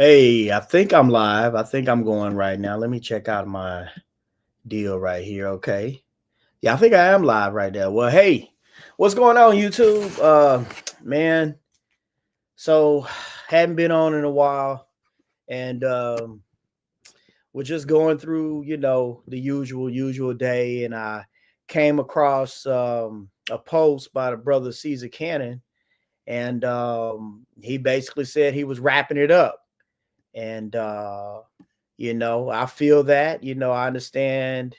Hey, I think I'm live. I think I'm going right now. Let me check out my deal right here. Okay. Yeah, I think I am live right there. Well, hey, what's going on, YouTube? Man, so hadn't been on in a while, and we're just going through, the usual day, and I came across a post by the brother Caesar Cannon, and he basically said he was wrapping it up. And I feel that, I understand,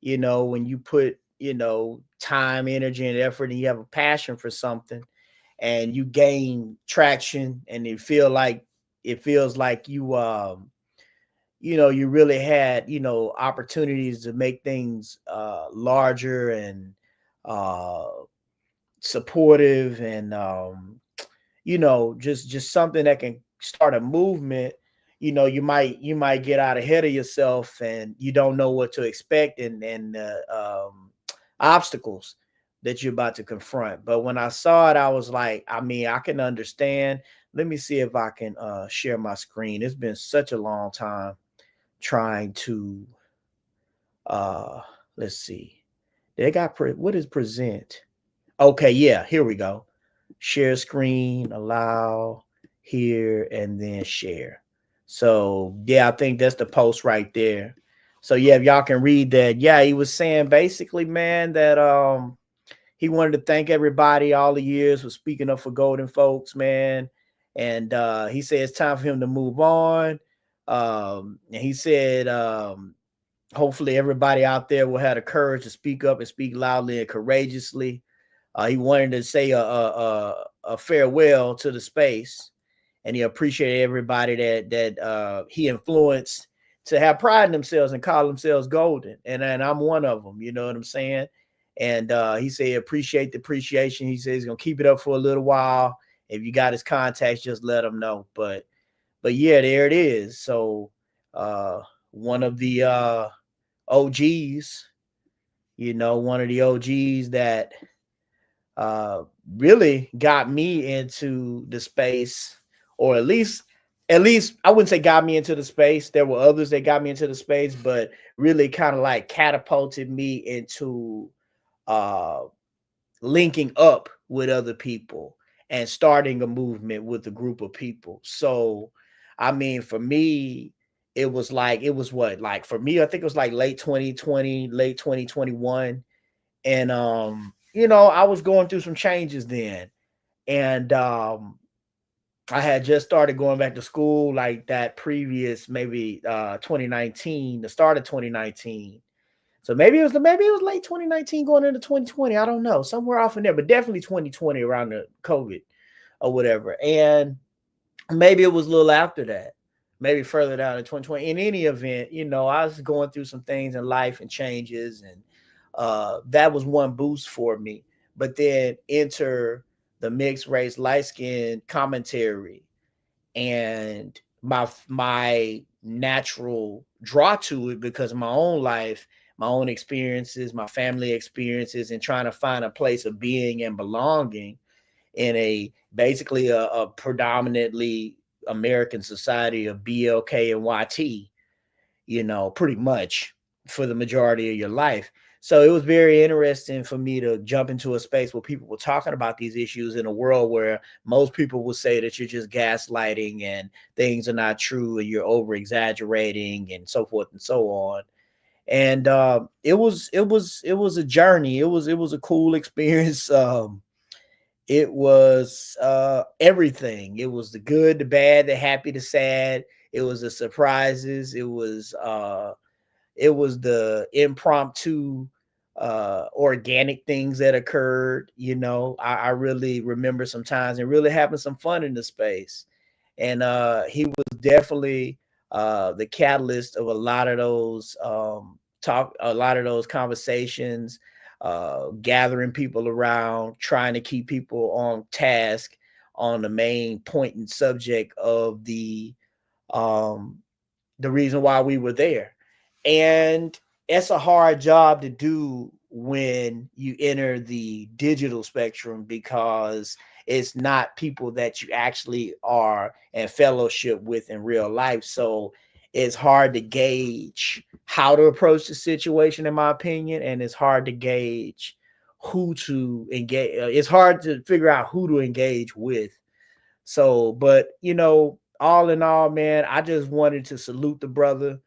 when you put, time, energy, and effort, and you have a passion for something, and you gain traction, and it feels like you really had, opportunities to make things larger and uh supportive, and just something that can start a movement. You might get out ahead of yourself, and you don't know what to expect, and obstacles that you're about to confront. But when I saw it, I was like, I mean, I can understand. Let me see if I can share my screen. It's been such a long time trying to uh let's see. What is present? Okay, yeah, here we go. Share screen, allow, here, and then share. So yeah, I think that's the post right there. So yeah, if y'all can read that. Yeah, he was saying basically, man, that he wanted to thank everybody all the years for speaking up for golden folks, man. And he said it's time for him to move on. And he said hopefully everybody out there will have the courage to speak up and speak loudly and courageously. He wanted to say a farewell to the space, and he appreciated everybody that he influenced to have pride in themselves and call themselves golden. And I'm one of them. You know what I'm saying? And he said appreciate the appreciation. He says he's gonna keep it up for a little while. If you got his contacts, just let him know. But yeah, there it is. So one of the OGs, one of the OGs that uh, really got me into the space, or at least I wouldn't say got me into the space. There were others that got me into the space, but really kind of like catapulted me into uh, linking up with other people and starting a movement with a group of people. So, I mean, for me, it was what, like, for me, I think it was like late 2020, late 2021. And I was going through some changes then. And I had just started going back to school, like that previous, maybe 2019, the start of 2019. So maybe it was late 2019 going into 2020. I don't know, somewhere off in there, but definitely 2020 around the COVID or whatever. And maybe it was a little after that, maybe further down in 2020. In any event, I was going through some things in life and changes, and that was one boost for me. But then enter the mixed race light skin commentary, and my natural draw to it because of my own life, my own experiences, my family experiences, and trying to find a place of being and belonging in a basically a predominantly American society of BLK and YT, pretty much for the majority of your life. So it was very interesting for me to jump into a space where people were talking about these issues in a world where most people would say that you're just gaslighting and things are not true and you're over exaggerating and so forth and so on. And it was a journey. It was a cool experience. It was everything. It was the good, the bad, the happy, the sad. It was the surprises. It was the impromptu organic things that occurred. I really remember some times and really having some fun in the space. And he was definitely the catalyst of a lot of those a lot of those conversations, gathering people around, trying to keep people on task on the main point and subject of um the reason why we were there. And it's a hard job to do when you enter the digital spectrum, because it's not people that you actually are in fellowship with in real life. So it's hard to gauge how to approach the situation, in my opinion, and it's hard to gauge who to engage. It's hard to figure out who to engage with. So, but all in all, man, I just wanted to salute the brother.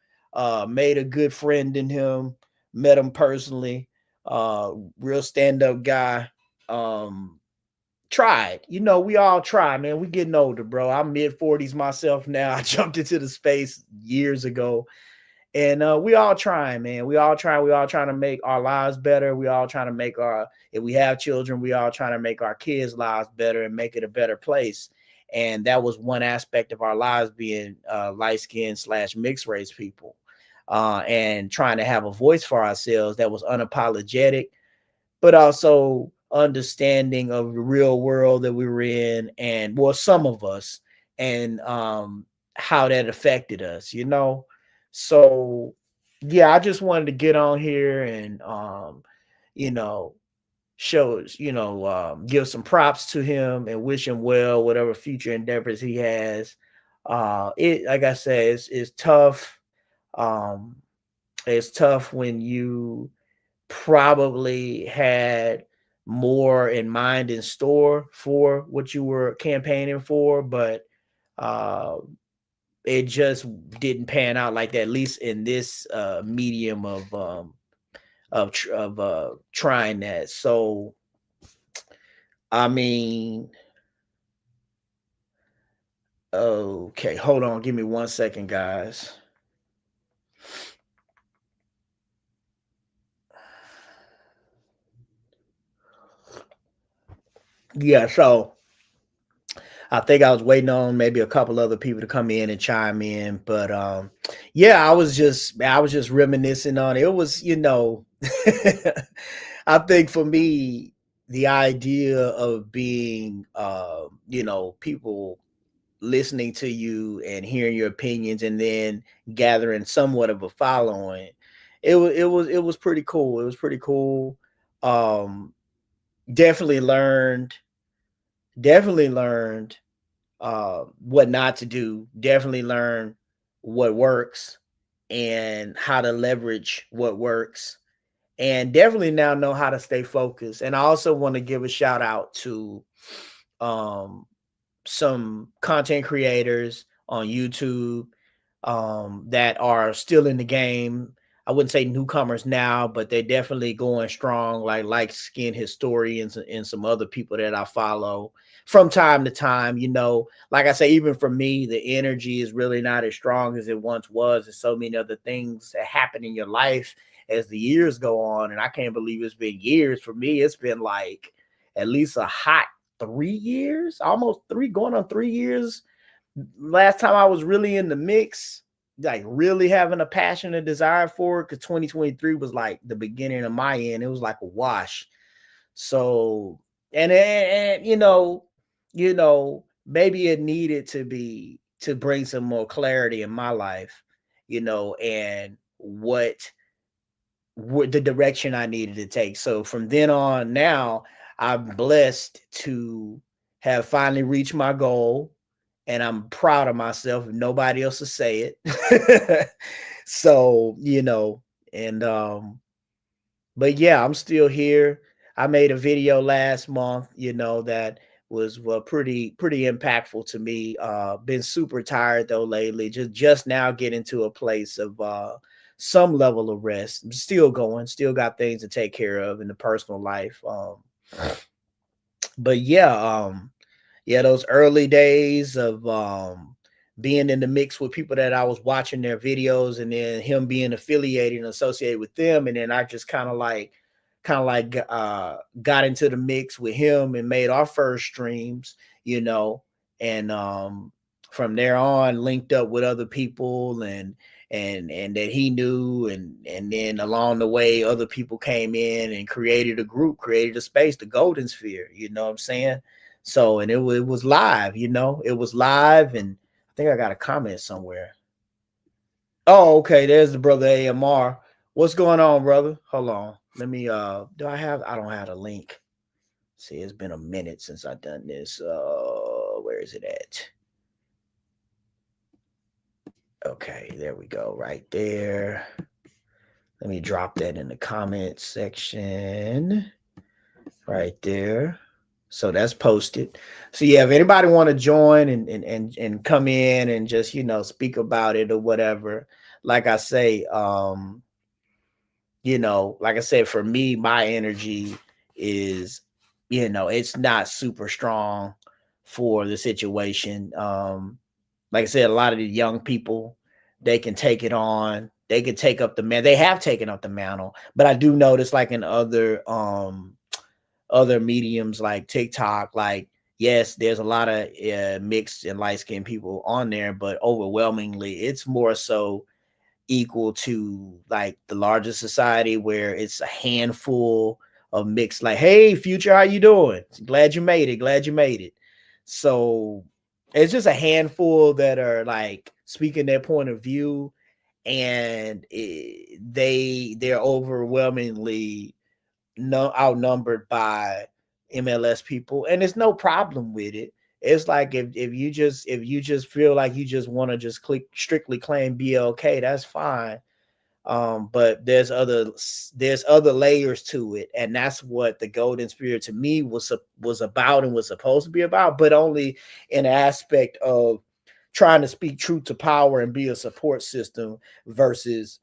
Made a good friend in him, met him personally, real stand-up guy. Tried, we all try, man. We getting older, bro. I'm mid-40s myself now. I jumped into the space years ago. And we all trying, man. We all trying to make our lives better. We all trying to make if we have children, we all trying to make our kids' lives better and make it a better place. And that was one aspect of our lives, being light-skinned / mixed race people, and trying to have a voice for ourselves that was unapologetic, but also understanding of the real world that we were in, and well, some of us, and how that affected us, So yeah, I just wanted to get on here and you know, shows, give some props to him and wish him well, whatever future endeavors he has. It like I said, it's tough. Um, it's tough when you probably had more in mind in store for what you were campaigning for, but uh, it just didn't pan out like that, at least in this medium of trying that. So I mean, okay, hold on, give me 1 second, guys. Yeah, so I think I was waiting on maybe a couple other people to come in and chime in, but yeah, I was just reminiscing on it. It was, I think for me, the idea of being people listening to you and hearing your opinions and then gathering somewhat of a following, it was pretty cool. It was pretty cool. Um definitely learned definitely learned what not to do, definitely learn what works and how to leverage what works, and definitely now know how to stay focused. And I also want to give a shout out to um, some content creators on YouTube that are still in the game. I wouldn't say newcomers now, but they're definitely going strong, like skin historians and some other people that I follow from time to time. Like I say, even for me, the energy is really not as strong as it once was. There's so many other things that happen in your life as the years go on. And I can't believe it's been years. For me, it's been like at least a hot 3 years, almost three, going on 3 years. Last time I was really in the mix, like really having a passion and desire for it, because 2023 was like the beginning of my end. It was like a wash. So, and maybe it needed to bring some more clarity in my life, and what the direction I needed to take. So from then on, now I'm blessed to have finally reached my goal, and I'm proud of myself. If nobody else will say it. So, and but yeah, I'm still here. I made a video last month, that was pretty impactful to me. Been super tired though lately. Just now getting to a place of some level of rest. I'm still going, still got things to take care of in the personal life. But yeah, those early days of being in the mix with people that I was watching their videos, and then him being affiliated and associated with them, and then I just got into the mix with him and made our first streams, and from there on linked up with other people, and that he knew, and then along the way other people came in and created a group, created a space, the Golden Sphere, you know what I'm saying? So, and it was live, it was live. And I think I got a comment somewhere. Oh, okay, there's the brother AMR. What's going on, brother? Hold on, let me I don't have the link. See, it's been a minute since I've done this. Where is it at? Okay, there we go, right there. Let me drop that in the comments section right there. So that's posted. So yeah, if anybody want to join and come in and just, you know, speak about it or whatever, like I say, you know, like I said, for me, my energy is, you know, it's not super strong for the situation. Like I said, a lot of the young people, they can take it on. They can take up the man. They have taken up the mantle, but I do notice, like in other mediums like TikTok, like yes, there's a lot of mixed and light skinned people on there, but overwhelmingly, it's more so equal to like the larger society where it's a handful of mixed, like, hey, Future, how you doing? Glad you made it. Glad you made it. So it's just a handful that are like speaking their point of view, and they're overwhelmingly no outnumbered by MLS people, and there's no problem with it. It's like if you just feel like you just want to just click strictly claim BLK, that's fine. But there's other layers to it, and that's what the Golden Spirit to me was about and was supposed to be about, but only in an aspect of trying to speak truth to power and be a support system versus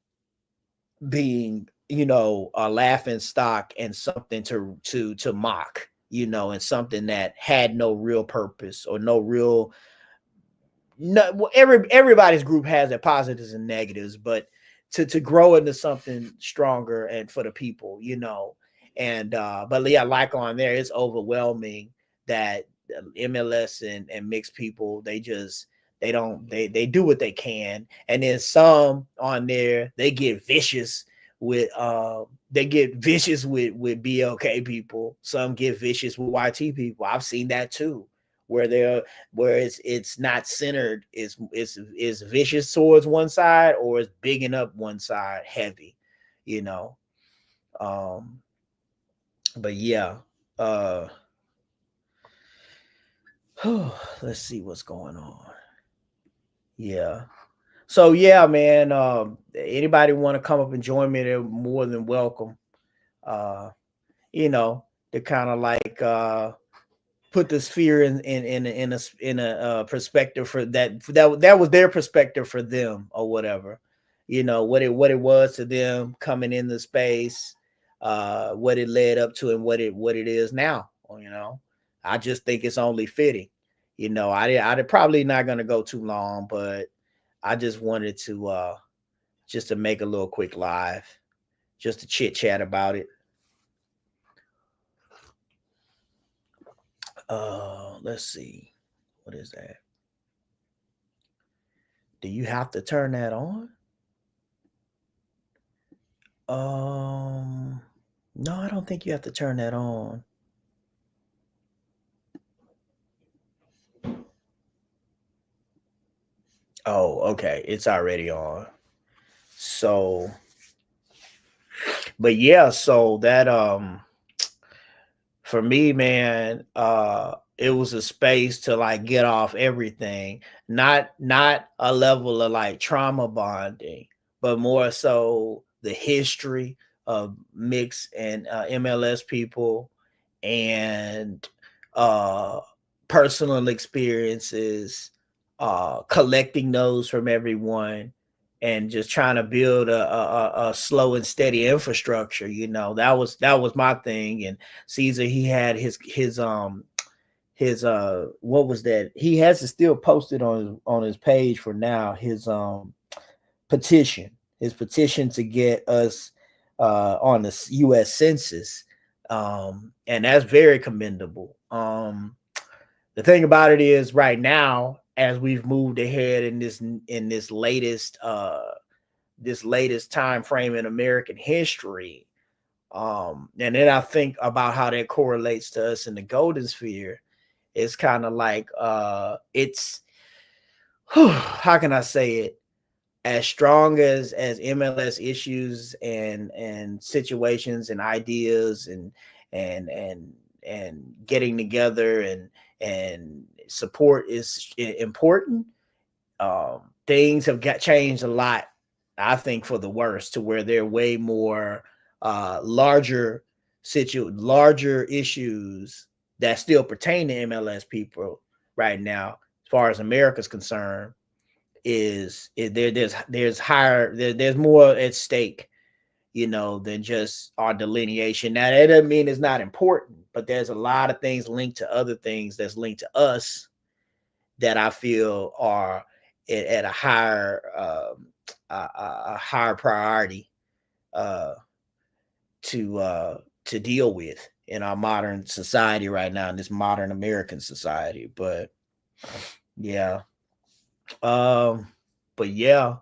being, you know, a laughing stock and something to mock, you know, and something that had no real purpose or no real, no, well, everybody's group has their positives and negatives, but to grow into something stronger and for the people, you know. And but yeah, like on there, it's overwhelming that MLS and mixed people, they just they don't they do what they can, and then some on there they get vicious with with BLK people. Some get vicious with YT people. I've seen that too, where they're where it's not centered, is vicious towards one side or it's bigging up one side heavy, you know. Um, but yeah, uh, let's see what's going on. Yeah. So yeah, man. Anybody want to come up and join me? They're more than welcome. Uh, you know, to kind of like put this fear in a perspective for that was their perspective for them or whatever, you know, what it was to them coming in the space, what it led up to and what it is now, you know. I just think it's only fitting, you know. I probably not going to go too long, but I just wanted to just to make a little quick live just to chit chat about it. Let's see, what is that? Do you have to turn that on? Um, no, I don't think you have to turn that on. Oh, okay. It's already on. So, but yeah, so that for me, man, it was a space to like get off everything. Not a level of like trauma bonding, but more so the history of mix and MLS people, and uh personal experiences, collecting those from everyone, and just trying to build a slow and steady infrastructure. You know, that was my thing. And Caesar, he had his what was that? He has to still post it on his page for now. Petition, his petition to get us on the U.S. Census, and that's very commendable. The thing about it is, right now, as we've moved ahead in this latest time frame in American history, and then I think about how that correlates to us in the golden sphere. It's kind of like it's how can I say it? As strong as MLS issues and situations and ideas and getting together and support is important. Things have got changed a lot, I think, for the worse, to where they're way more larger issues that still pertain to MLS people right now, as far as America's concerned. There's more at stake, than just our delineation. Now that doesn't mean it's not important, but there's a lot of things linked to other things that's linked to us that I feel are at a higher priority to deal with in our modern society right now, in this modern American society. But yeah, but yeah,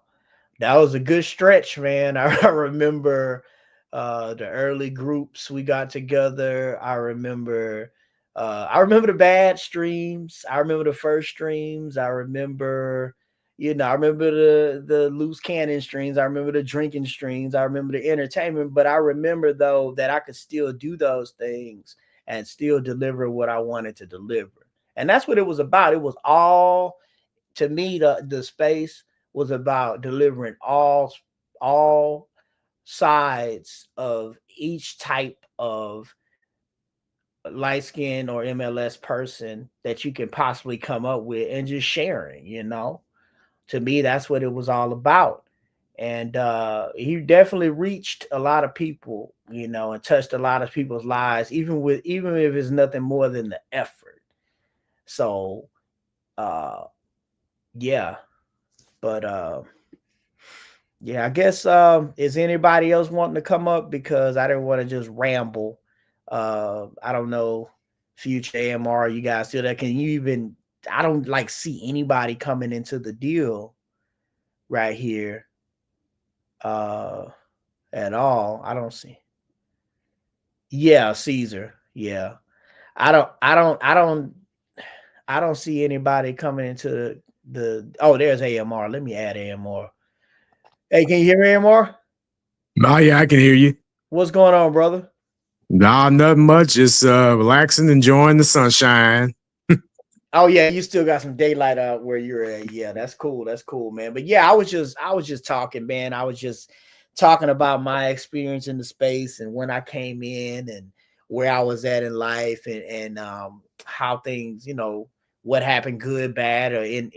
that was a good stretch, man. I remember the early groups we got together. I remember the bad streams. I remember the first streams. I remember, I remember the loose cannon streams. I remember the drinking streams. I remember the entertainment. But I remember, though, that I could still do those things and still deliver what I wanted to deliver. And that's what it was about. It was all, to me, the space was about delivering all sides of each type of light skin or MLS person that you can possibly come up with, and just sharing, to me, that's what it was all about. And he definitely reached a lot of people, and touched a lot of people's lives, even if it's nothing more than the effort. So yeah, but yeah, I guess is anybody else wanting to come up, because I didn't want to just ramble. I don't know, Future, AMR, you guys still there? Can you even? I don't see anybody coming into the deal right here at all. I don't see. Yeah, Caesar. Yeah, I don't see anybody coming into the. Oh, there's AMR. Let me add AMR. Hey, can you hear me, AMR? Oh, yeah, I can hear you. What's going on, brother? Nah, nothing much. Just relaxing, enjoying the sunshine. Oh yeah, you still got some daylight out where you're at. Yeah, that's cool. That's cool, man. But yeah, I was just talking, man. I was just talking about my experience in the space and when I came in and where I was at in life, and how things, what happened, good, bad, or in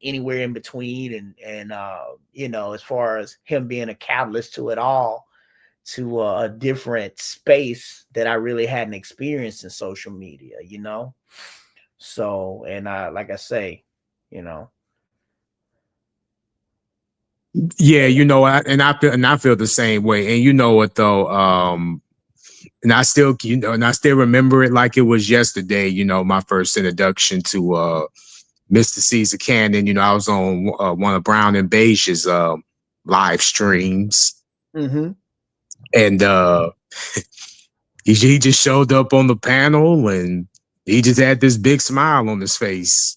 anywhere in between, and as far as him being a catalyst to it all, to a different space that I really hadn't experienced in social media, So, and like I say, you know, Yeah, I feel the same way. And you know what though? And I still remember it like it was yesterday. My first introduction to Mr. Caesar Cannon. I was on one of Brown and Beige's live streams, mm-hmm. and he just showed up on the panel, and he just had this big smile on his face.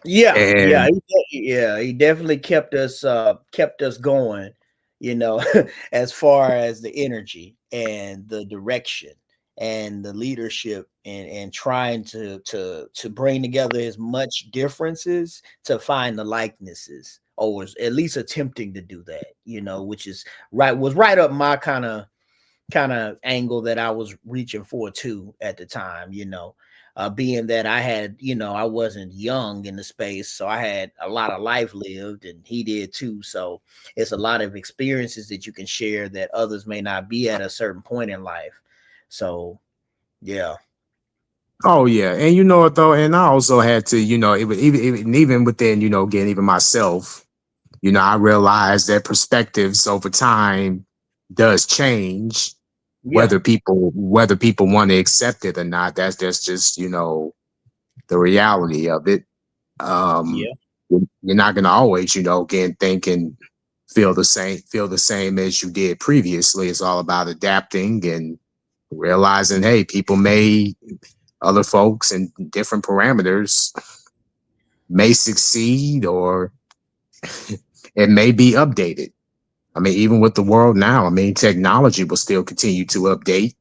Yeah, And he definitely kept us going, as far as the energy and the direction and the leadership, and trying to bring together as much differences to find the likenesses, or was at least attempting to do that, which was right up my kind of angle that I was reaching for too at the time, being that I had, I wasn't young in the space, so I had a lot of life lived, and he did too. So it's a lot of experiences that you can share that others may not be at a certain point in life. So, yeah. oh yeah, and you know what though, and I also had to, even within, again, even myself, I realized that perspectives over time does change, Yeah. whether people want to accept it or not. That's just the reality of it. Um, Yeah. you're not gonna always, again, think and feel the same as you did previously. It's all about adapting and realizing, hey, other folks in different parameters may succeed, or it may be updated. I mean, even with the world now, I mean, technology will still continue to update.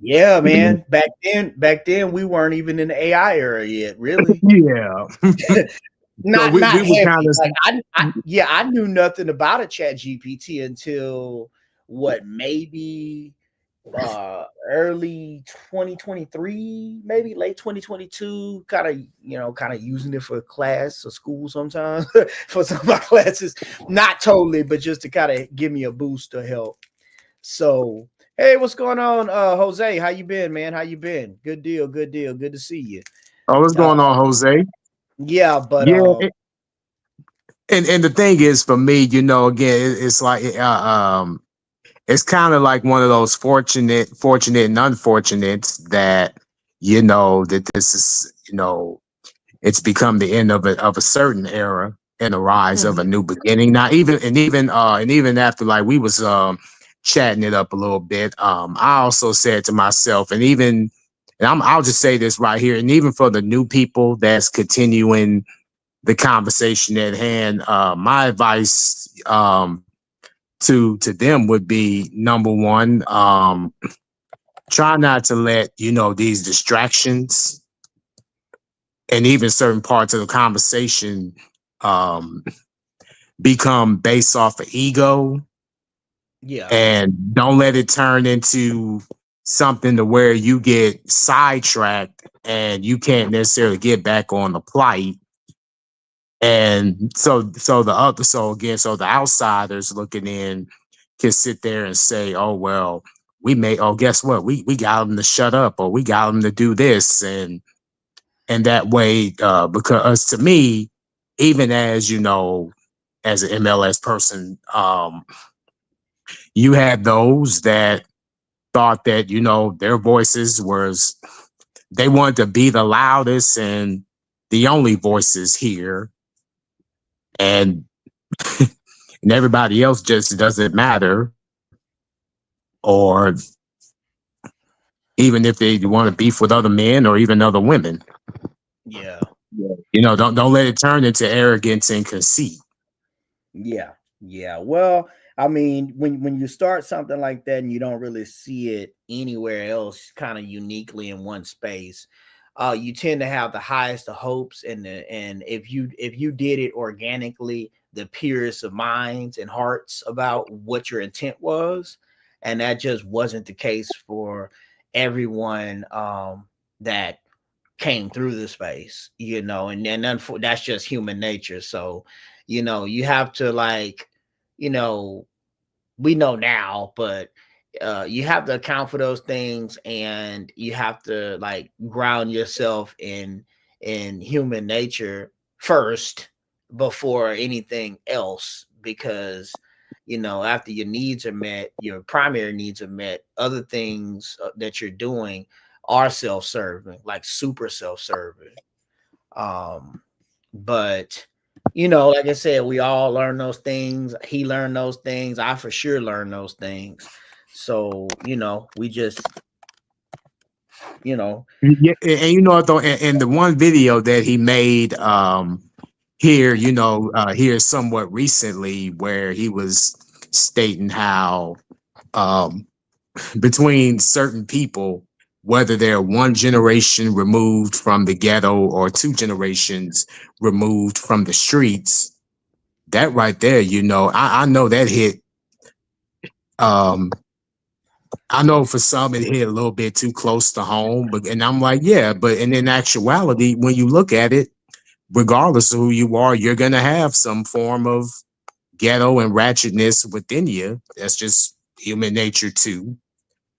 Yeah, man. Back then we weren't even in the AI era yet, really. Yeah. So Not we were kind heavy. of Like I knew nothing about a Chat GPT until what, maybe early 2023, maybe late 2022, kind of using it for class or school sometimes for some of my classes. Not totally, but just to kind of give me a boost to help. So, hey, what's going on, Jose? How you been, man? How you been? Good deal, good deal. Good to see you. oh, what's Uh, going on, Jose? yeah, but Yeah, and the thing is, for me, again, it's like it's kind of like one of those fortunate and unfortunates that that this is it's become the end of a certain era and the rise of a mhm. new beginning. Now, even after like we was chatting it up a little bit, I also said to myself, I'll just say this right here, and even for the new people that's continuing the conversation at hand, my advice to them would be number one, try not to let these distractions and even certain parts of the conversation um, become based off of ego, Yeah, and don't let it turn into something to where you get sidetracked and you can't necessarily get back on the plight. And so the outsiders looking in can sit there and say, oh well, guess what, we got them to shut up, or we got them to do this, and that way, because to me, even as as an MLS person, you had those that thought that their voices was they wanted to be the loudest and the only voices here, and and everybody else just doesn't matter, or even if they want to beef with other men or even other women. yeah, Don't let it turn into arrogance and conceit. yeah, yeah. Well, I mean, when you start something like that and you don't really see it anywhere else, kind of uniquely in one space, you tend to have the highest of hopes, and if you did it organically, the purest of minds and hearts about what your intent was, and that just wasn't the case for everyone that came through the space, that's just human nature. So, you have to, like, you know, we know now, but you have to account for those things, and you have to, like, ground yourself in human nature first before anything else, because after your needs are met, your primary needs are met, other things that you're doing are self-serving, like super self-serving. But like I said, we all learn those things. He learned those things. I for sure learned those things. So, we just, you know, Yeah, and what though, in the one video that he made here, here somewhat recently, where he was stating how um between certain people, whether they're one generation removed from the ghetto or two generations removed from the streets, that right there, I know that hit. Um, I know for some it hit a little bit too close to home, but and I'm like, yeah, but and in actuality, when you look at it, regardless of who you are, you're gonna have some form of ghetto and ratchetness within you. That's just human nature too.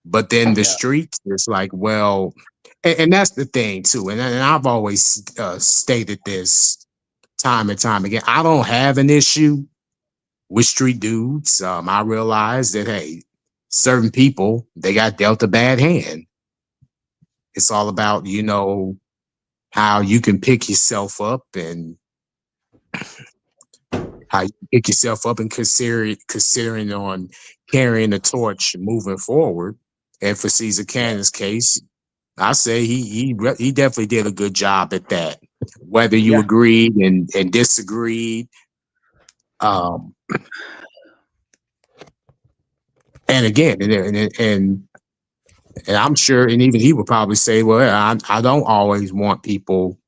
But then the yeah, streets, it's like, well, and that's the thing too. And I've always stated this time and time again. I don't have an issue with street dudes. I realize that, hey, certain people, they got dealt a bad hand. It's all about, how you can pick yourself up, and how you pick yourself up and considering on carrying the torch moving forward. And for Caesar yeah, Cannon's case, I say he definitely did a good job at that. Whether you yeah, agreed and disagreed, um, and again, and And I'm sure, and even he would probably say, well, I don't always want people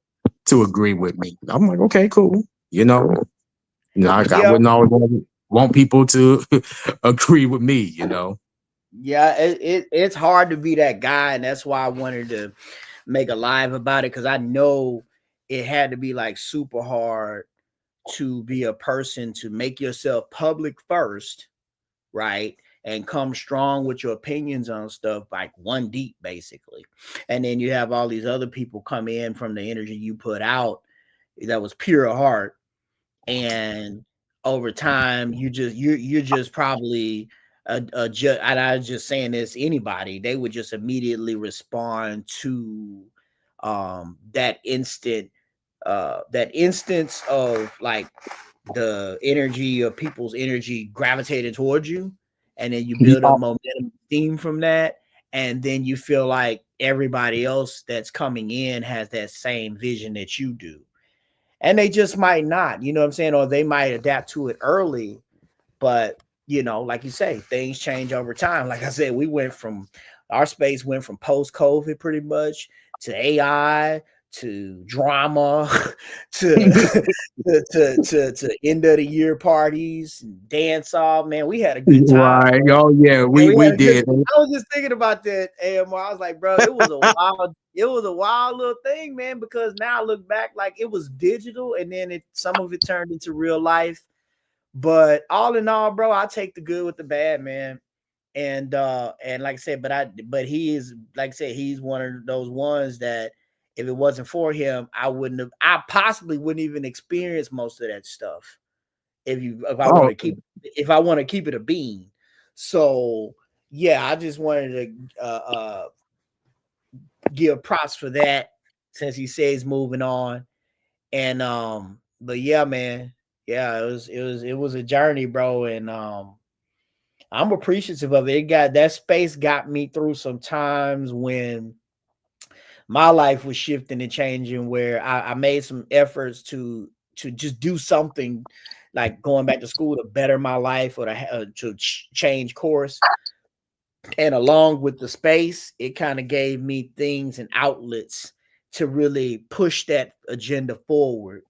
to agree with me. I'm like, okay, cool. Like I Yeah, wouldn't always want people to agree with me, you know. yeah, it's hard to be that guy, and that's why I wanted to make a live about it, because I know it had to be like super hard to be a person to make yourself public first, right? And come strong with your opinions on stuff, like one deep, basically. And then you have all these other people come in from the energy you put out that was pure heart. And over time, you're just probably and I was just saying this, anybody, they would just immediately respond to that that instance of like the energy of people's energy gravitating towards you, and then you build up Yeah. momentum theme from that, and then you feel like everybody else that's coming in has that same vision that you do, and they just might not, you know what I'm saying, or they might adapt to it early, but like you say, things change over time. Like I said, our space went from post COVID pretty much to AI to drama to, to end of the year parties and dance off. Man, we had a good time. Right. Oh yeah, And we we had a good did. I was just thinking about that, AMR. I was like, bro, it was a wild little thing, man, because now I look back, like it was digital, and then some of it turned into real life. But all in all, bro, I take the good with the bad, man. And like I said, but he is, like I said, he's one of those ones that if it wasn't for him, I possibly wouldn't even experience most of that stuff. Oh If I want to keep it a bean. So yeah, I just wanted to give props for that, since he says moving on. And but yeah, man, yeah, it was a journey, bro. And I'm appreciative of it. That space got me through some times when my life was shifting and changing, where I made some efforts to just do something, like going back to school to better my life, or to change course. And along with the space, it kind of gave me things and outlets to really push that agenda forward,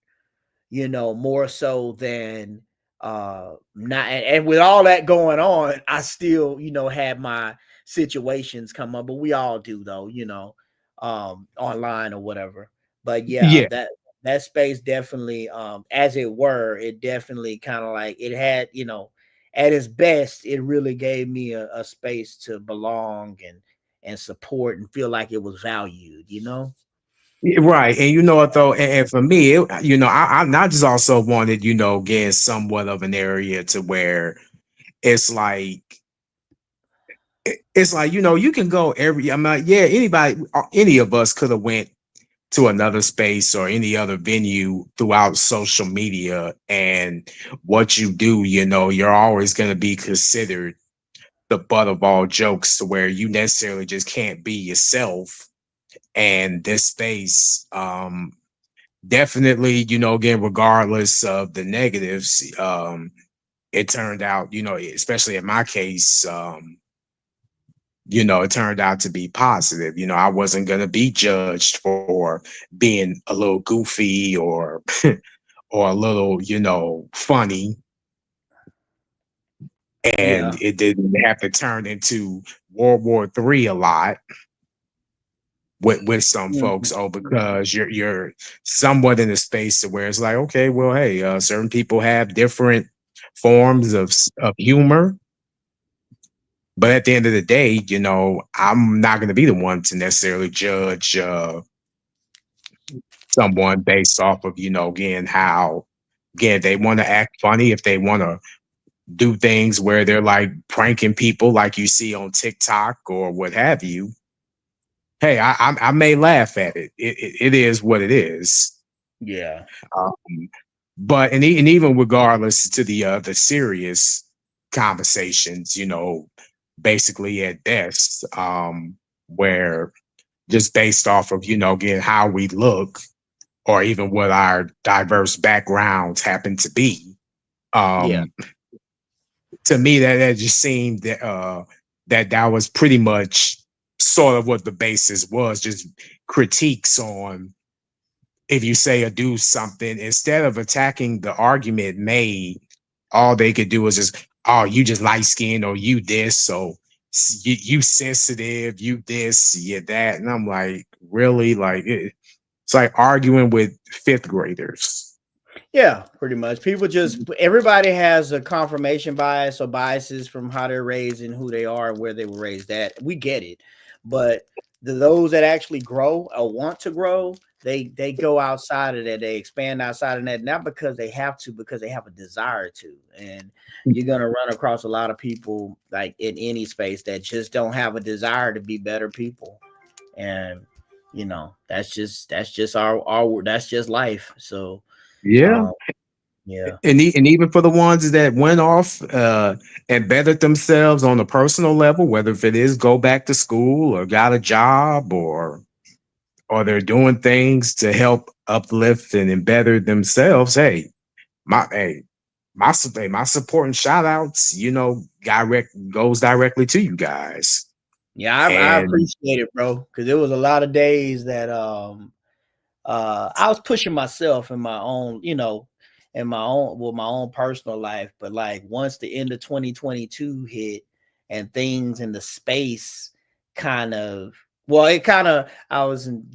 more so than not. And with all that going on, I still, had my situations come up, but we all do, though, online or whatever. But yeah, yeah. that space definitely, as it were, it definitely kind of like it had, at its best, it really gave me a space to belong and support and feel like it was valued. Right. And you know what though, and for me, I just also wanted, get somewhat of an area to where it's like you can go I'm like, yeah, any of us could have went to another space or any other venue throughout social media. And what you do, you're always going to be considered the butt of all jokes, to where you necessarily just can't be yourself. And this space, definitely, again, regardless of the negatives, it turned out, especially in my case, it turned out to be positive. I wasn't going to be judged for being a little goofy or or a little, funny. And Yeah. it didn't have to turn into World War III a lot with some folks. Mhm. Oh, because you're somewhat in a space where it's like, okay, well, hey, certain people have different forms of humor. But at the end of the day, I'm not going to be the one to necessarily judge someone based off of, again, how, again, they want to act funny, if they want to do things where they're like pranking people like you see on TikTok or what have you. Hey, I may laugh at it. It is what it is. Yeah. Um, but and even regardless to the serious conversations, basically at best, where just based off of, again, how we look, or even what our diverse backgrounds happen to be. Yeah. Um, to me, that just seemed that that was pretty much sort of what the basis was, just critiques on if you say or do something, instead of attacking the argument made, all they could do was just, oh, you just light skinned or you this, so you sensitive, you this, you that. And I'm like, really? Like, it's like arguing with fifth graders. Yeah, pretty much. People just everybody has a confirmation bias or biases from how they're raised and who they are and where they were raised at. We get it, but those that actually grow or want to grow, they go outside of that. They expand outside of that, not because they have to, because they have a desire to. And you're gonna run across a lot of people like in any space that just don't have a desire to be better people, and that's just our that's just life. So. Yeah. Um, yeah. And even for the ones that went off and bettered themselves on a personal level, whether if it is go back to school or got a job or they're doing things to help uplift and better themselves, my support and shout outs, goes directly to you guys. Yeah, I And appreciate it, bro. Because there was a lot of days that I was pushing myself in my own, in my own with my own personal life. But like once the end of 2022 hit and things in the space kind of I was in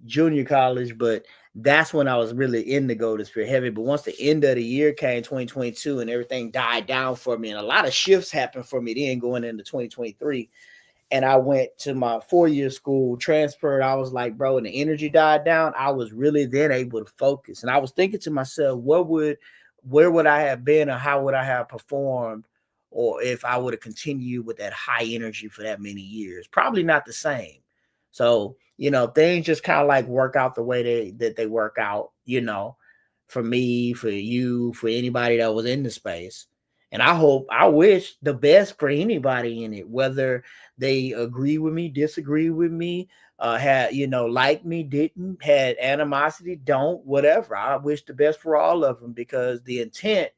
junior college, but that's when I was really in the Golden Spirit heavy. But once the end of the year came, 2022, and everything died down for me, and a lot of shifts happened for me then going into 2023. And I went to my 4-year school, transferred. I was like, bro, and the energy died down. I was really then able to focus. And I was thinking to myself, where would I have been, or how would I have performed, or if I would have continued with that high energy for that many years? Probably not the same. So, things just kind of like work out the way they work out, for me, for you, for anybody that was in the space. And I wish the best for anybody in it, whether they agree with me, disagree with me, had, like me, didn't, had animosity, don't, whatever. I wish the best for all of them, because the intent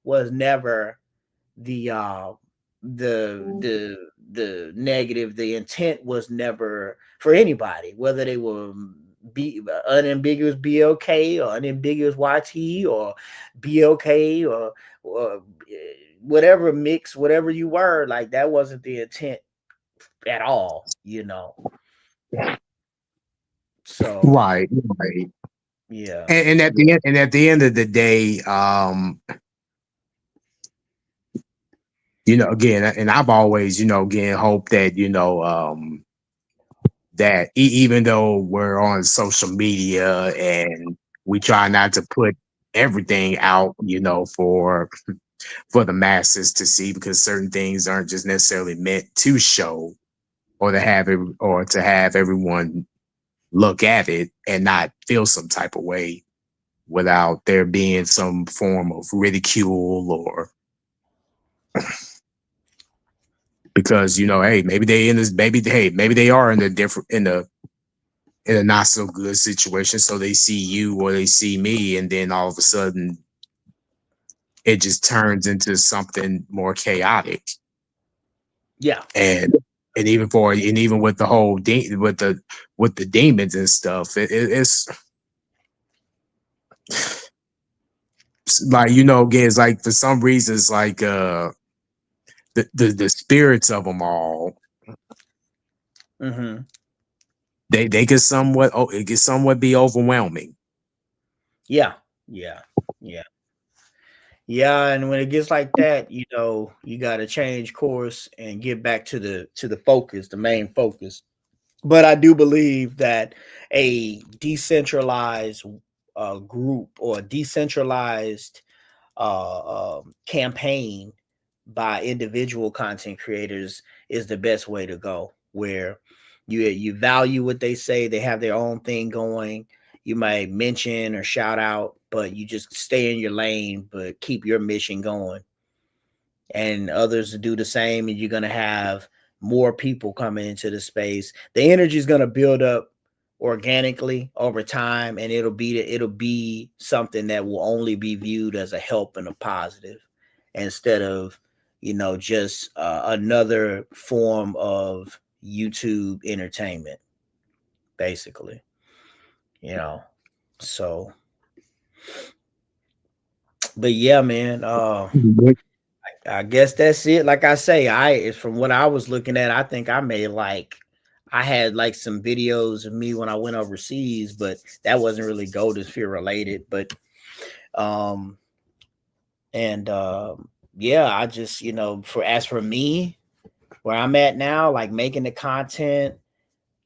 was never the the negative. The intent was never for anybody, whether they were be unambiguous BLK or unambiguous YT or BLK or whatever mix, whatever you were, like that wasn't the intent at all. So right, right. yeah. And at the end of the day, again, and I've always, again, hope that, that even though we're on social media and we try not to put everything out, for the masses to see, because certain things aren't just necessarily meant to show or to have everyone look at it and not feel some type of way without there being some form of ridicule, or because hey, maybe they in this maybe they are in a different in a not so good situation, so they see you or they see me, and then all of a sudden it just turns into something more chaotic. Yeah. And even with the whole with the demons and stuff, it's like, again, it's like for some reasons, like the spirits of them all, Mm-hmm. they can somewhat be overwhelming. Yeah. Yeah. Yeah. Yeah, and when it gets like that, you got to change course and get back to the focus, the main focus. But I do believe that a decentralized group or a decentralized campaign by individual content creators is the best way to go, where you value what they say, they have their own thing going. You might mention or shout out, but you just stay in your lane, but keep your mission going, and others do the same, and you're going to have more people coming into the space. The energy is going to build up organically over time, and it'll be something that will only be viewed as a help and a positive, instead of just another form of YouTube entertainment, basically. You know, so but yeah, man. I guess that's it. Like I say, from what I was looking at, I think I had like some videos of me when I went overseas, but that wasn't really Golden Sphere related. But um and yeah, I just for me, where I'm at now, like making the content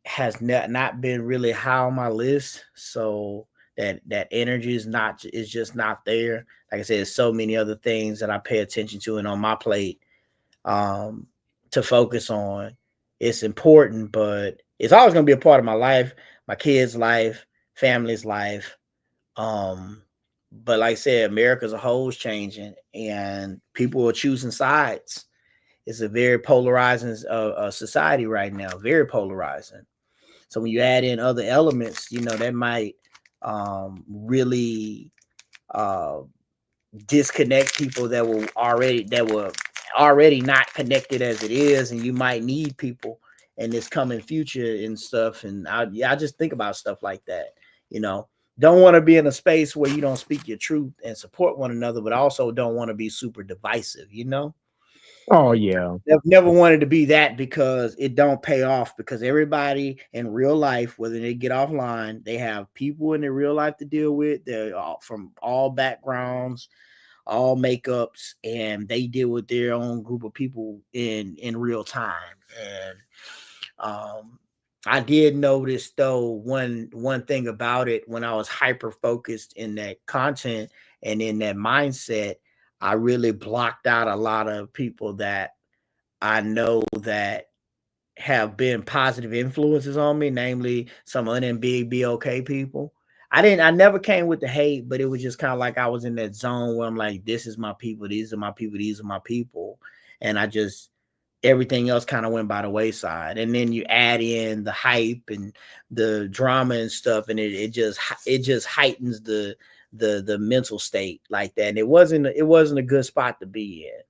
has not been really high on my list. So that energy is just not there. Like I said, there's so many other things that I pay attention to and on my plate um to focus on. It's important, but it's always gonna be a part of my life, my kids' life, family's life. Um but like I said, America as a whole is changing and people are choosing sides. It's a very polarizing society right now, very polarizing. So when you add in other elements, that might really uh, disconnect people that were already not connected as it is, and you might need people in this coming future and stuff. And I just think about stuff like that. You know, don't want to be in a space where you don't speak your truth and support one another, but also don't want to be super divisive. Oh yeah. Never wanted to be that because it don't pay off, because everybody in real life, whether they get offline, they have people in their real life to deal with. They're all from all backgrounds, all makeups, and they deal with their own group of people in real time. And I did notice though one thing about it, when I was hyper focused in that content and in that mindset, I really blocked out a lot of people that I know that have been positive influences on me, namely some BOK people. I never came with the hate, but it was just kind of like I was in that zone where I'm like, this is my people, these are my people, these are my people. And I just, everything else kind of went by the wayside. And then you add in the hype and the drama and stuff, and it just heightens the mental state like that. And it wasn't a good spot to be in.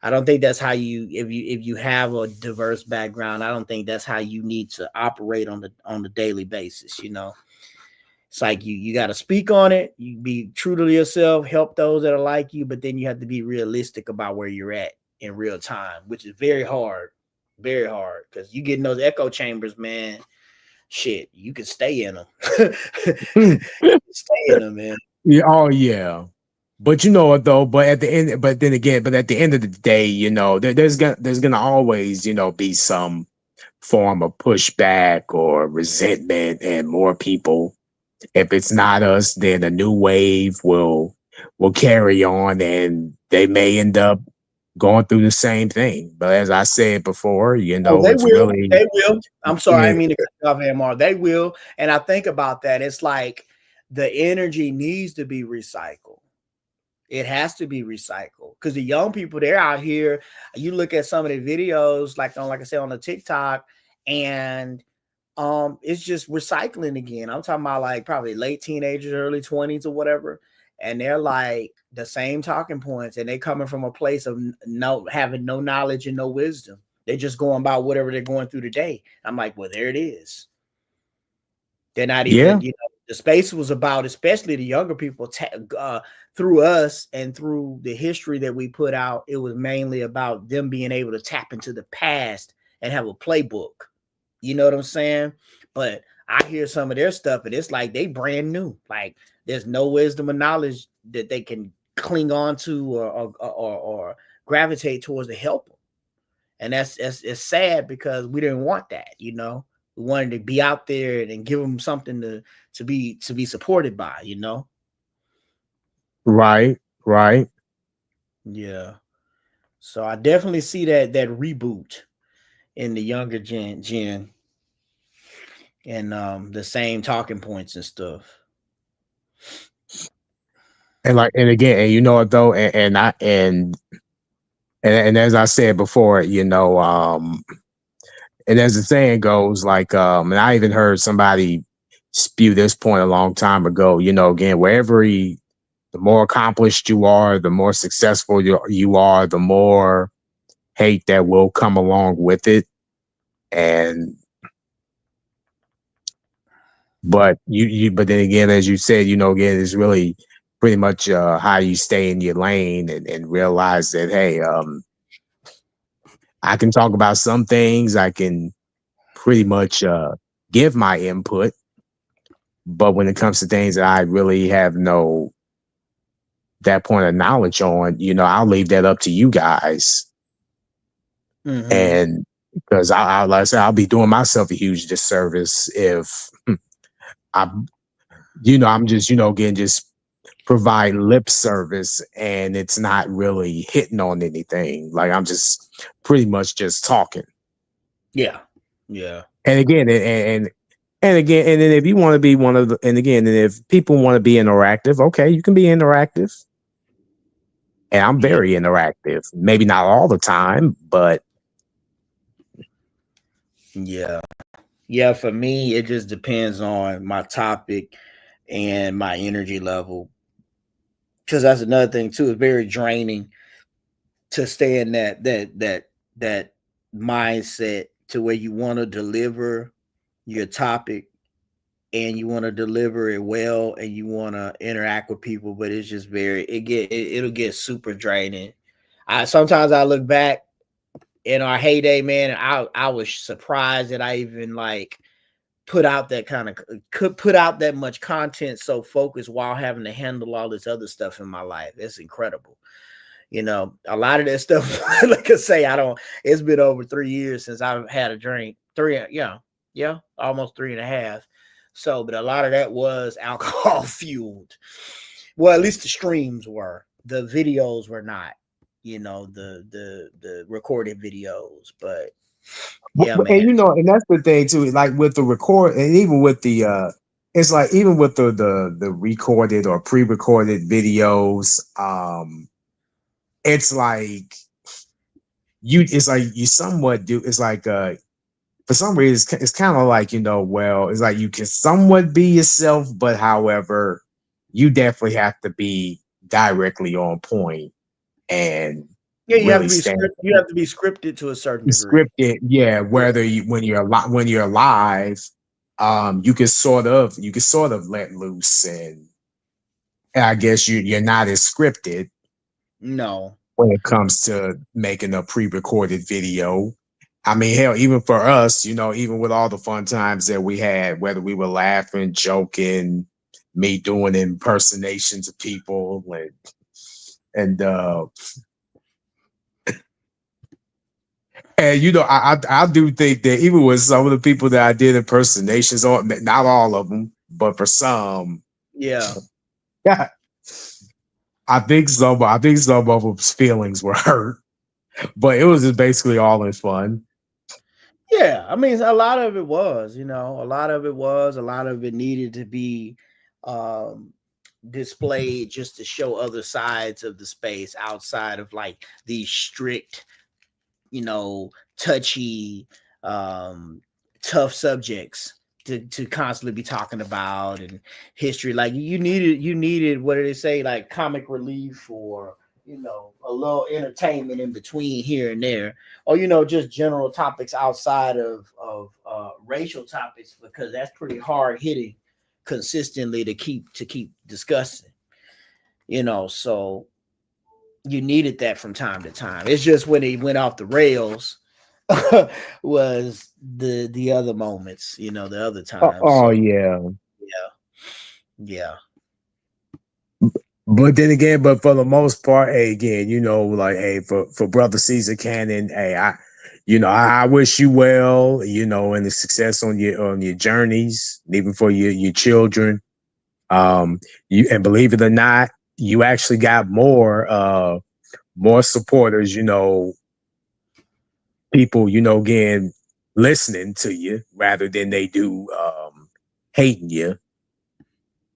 I don't think that's how if you have a diverse background, I don't think that's how you need to operate on the daily basis. It's like you got to speak on it. You be true to yourself, help those that are like you, but then you have to be realistic about where you're at in real time, which is very hard, because you get in those echo chambers, man. Shit, you can stay in them. Stay in them, man. Yeah, oh yeah. But you know what though? But at the end of the day, there's gonna always, be some form of pushback or resentment, and more people. If it's not us, then a new wave will carry on, and they may end up going through the same thing. But as I said before, Oh, they it's will. really They will. I'm sorry, I yeah, didn't mean to cut you off, MR. They will. And I think about that. It's like the energy needs to be recycled. It has to be recycled, because the young people, they're out here. You look at some of the videos, like I said, on the TikTok, and it's just recycling again. I'm talking about like probably late teenagers, early 20s or whatever. And they're like the same talking points, and they coming from a place of having no knowledge and no wisdom. They're just going about whatever they're going through today. I'm like, well, there it is. They're not yeah, even, the space was about, especially the younger people, through us and through the history that we put out. It was mainly about them being able to tap into the past and have a playbook. You know what I'm saying? But I hear some of their stuff, and it's like they brand new. Like there's no wisdom or knowledge that they can cling on to or gravitate towards to help them. And that's it's sad, because we didn't want that. We wanted to be out there and give them something to be supported by. right, right. Yeah. So I definitely see that reboot in the younger gen and the same talking points and stuff. And again, and you know what though, and as I said before, and as the saying goes, like, and I even heard somebody spew this point a long time ago. Again, the more accomplished you are, the more successful you are, the more hate that will come along with it. And but but then again, as you said, again, it's really pretty much how you stay in your lane and realize that, hey, I can talk about some things, I can pretty much give my input, but when it comes to things that I really have no that point of knowledge on, I'll leave that up to you guys. Mm-hmm. And because like I said, I'll be doing myself a huge disservice if I'm just, again, just provide lip service and it's not really hitting on anything. Like I'm just pretty much just talking. Yeah. Yeah. And again, and again, and then if you want to be one of the, and again, and if people want to be interactive, okay, you can be interactive. And I'm very interactive. Maybe not all the time, but yeah. Yeah, for me, it just depends on my topic and my energy level. Because that's another thing too. It's very draining to stay in that mindset to where you want to deliver your topic and you want to deliver it well and you want to interact with people, but it's just it'll get super draining. Sometimes I look back in our heyday, man, and I was surprised that I even like could put out that much content so focused while having to handle all this other stuff in my life. It's incredible. A lot of that stuff, like I say, it's been over 3 years since I've had a drink. Almost 3.5. So, but a lot of that was alcohol fueled. Well, at least the streams were. The videos were not, the recorded videos, but yeah, man. And and that's the thing too. Like with the record, and even with the it's like even with the recorded or pre-recorded videos, it's like you somewhat do. It's like for some reason it's kind of like well, it's like you can somewhat be yourself, but however, you definitely have to be directly on point and yeah, you really have to be scripted to a certain degree. scripted, yeah. Whether you when you're live, you can sort of let loose, and I guess you're not as scripted No. when it comes to making a pre-recorded video. I mean, hell, even for us, even with all the fun times that we had, whether we were laughing, joking, me doing impersonations of people, and I do think that even with some of the people that I did impersonations on, not all of them, but for some, Yeah. I think some of them's feelings were hurt, but it was just basically all in fun. Yeah, I mean, a lot of it was, a lot of it needed to be displayed just to show other sides of the space outside of like these strict, touchy, tough subjects to constantly be talking about and history. Like you needed, what did they say, like comic relief or a little entertainment in between here and there, or just general topics outside of racial topics, because that's pretty hard hitting consistently to keep discussing. So you needed that from time to time. It's just when it went off the rails was the other moments, the other times. Oh, yeah. Yeah. But then again, but for the most part, hey, again, like, hey, for Brother Caesar Cannon, hey, I wish you well, and the success on your journeys, even for your children. And believe it or not, you actually got more supporters, people, again, listening to you rather than they do hating you.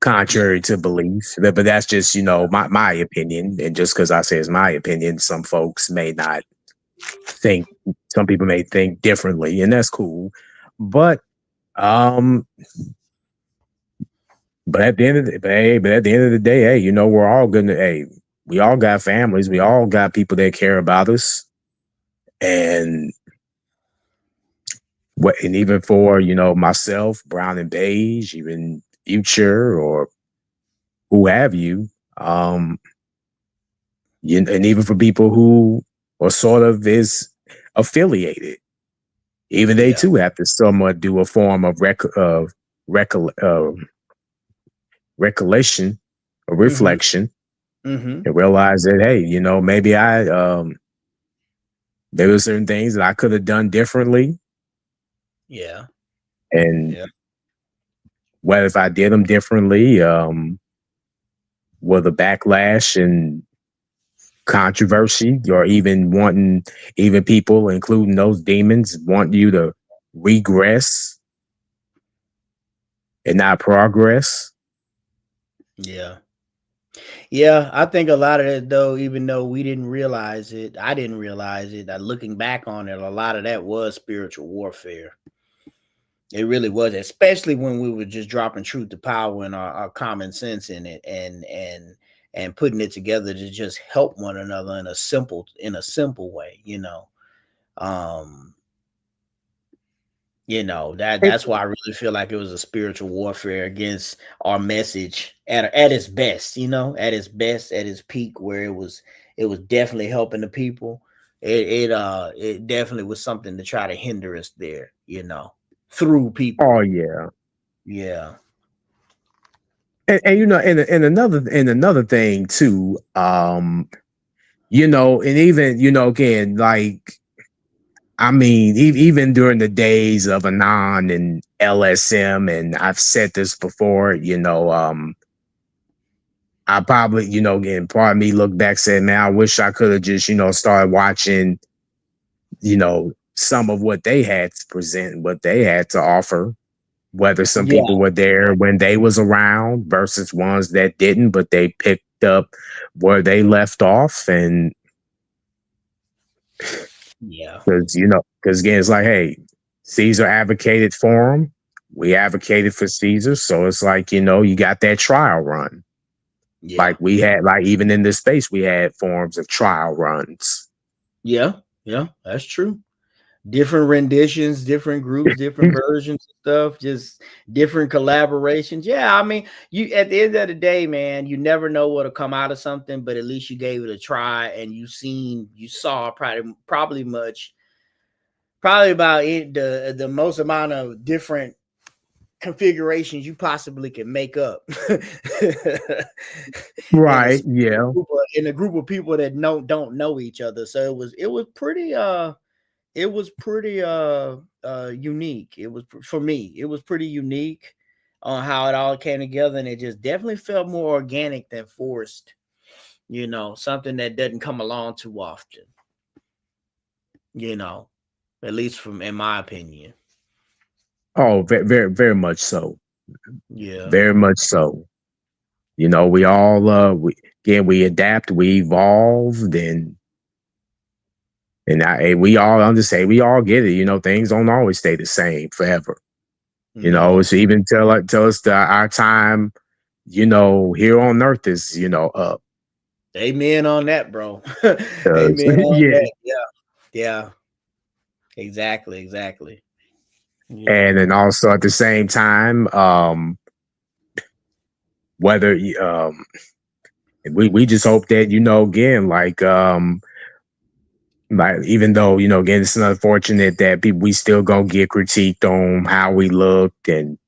Contrary to belief, but that's just my opinion, and just because I say it's my opinion, some folks may not think. Some people may think differently, and that's cool. But at the end of the day, hey, we're all gonna. Hey, we all got families. We all got people that care about us, and what, and even for, myself, Brown and Beige, even Future or who have you, and even for people who are sort of is affiliated, even they Yeah. too have to somewhat do a form of recol- uh, recollection or Mm-hmm. reflection Mm-hmm. and realize that, hey, maybe there were certain things that I could have done differently, Yeah. and Yeah. whether if I did them differently, will the backlash and controversy, or even wanting, even people, including those demons, want you to regress and not progress. Yeah. Yeah, I think a lot of that, though, even though we didn't realize it, I didn't realize it. Looking back on it, a lot of that was spiritual warfare. It really was, especially when we were just dropping truth to power and our common sense in it, and putting it together to just help one another in a simple way. Um, that's why I really feel like it was a spiritual warfare against our message at its best, at its best, at its peak, where it was definitely helping the people. It definitely was something to try to hinder us there, through people. Oh yeah. Yeah. And another thing too, and even, again, like, I mean, even during the days of Anon and LSM, and I've said this before, I probably, again, part of me look back, said, man, I wish I could have just, started watching, some of what they had to present, what they had to offer, whether some Yeah. people were there when they was around versus ones that didn't, but they picked up where they left off. And Yeah. because again, it's like, hey, Caesar advocated for him. We advocated for Caesar. So it's like, you got that trial run. Yeah. Like we had, like, even in this space, we had forms of trial runs. Yeah. Yeah. That's true. Different renditions, different groups, different versions of stuff, just different collaborations. Yeah, I mean, you at the end of the day, man, you never know what'll come out of something, but at least you gave it a try and you saw probably about it, the most amount of different configurations you possibly can make up in a Right. Yeah. group of people that don't know each other. So it was pretty unique. It was for me, it was pretty unique on how it all came together, and it just definitely felt more organic than forced, something that doesn't come along too often, you know at least from in my opinion. Oh, very, very, very much so. Yeah. Very much so. We all, we adapt, we evolve, we all understand, we all get it. Things don't always stay the same forever. Hmm. It's even tell us that our time, here on earth is, up. Amen on that, bro. Amen on Yeah. that. Yeah. Yeah. Exactly. Exactly. And then also at the same time, whether we just hope that, again, like, even though, again, it's unfortunate that people, we still gonna get critiqued on how we looked, and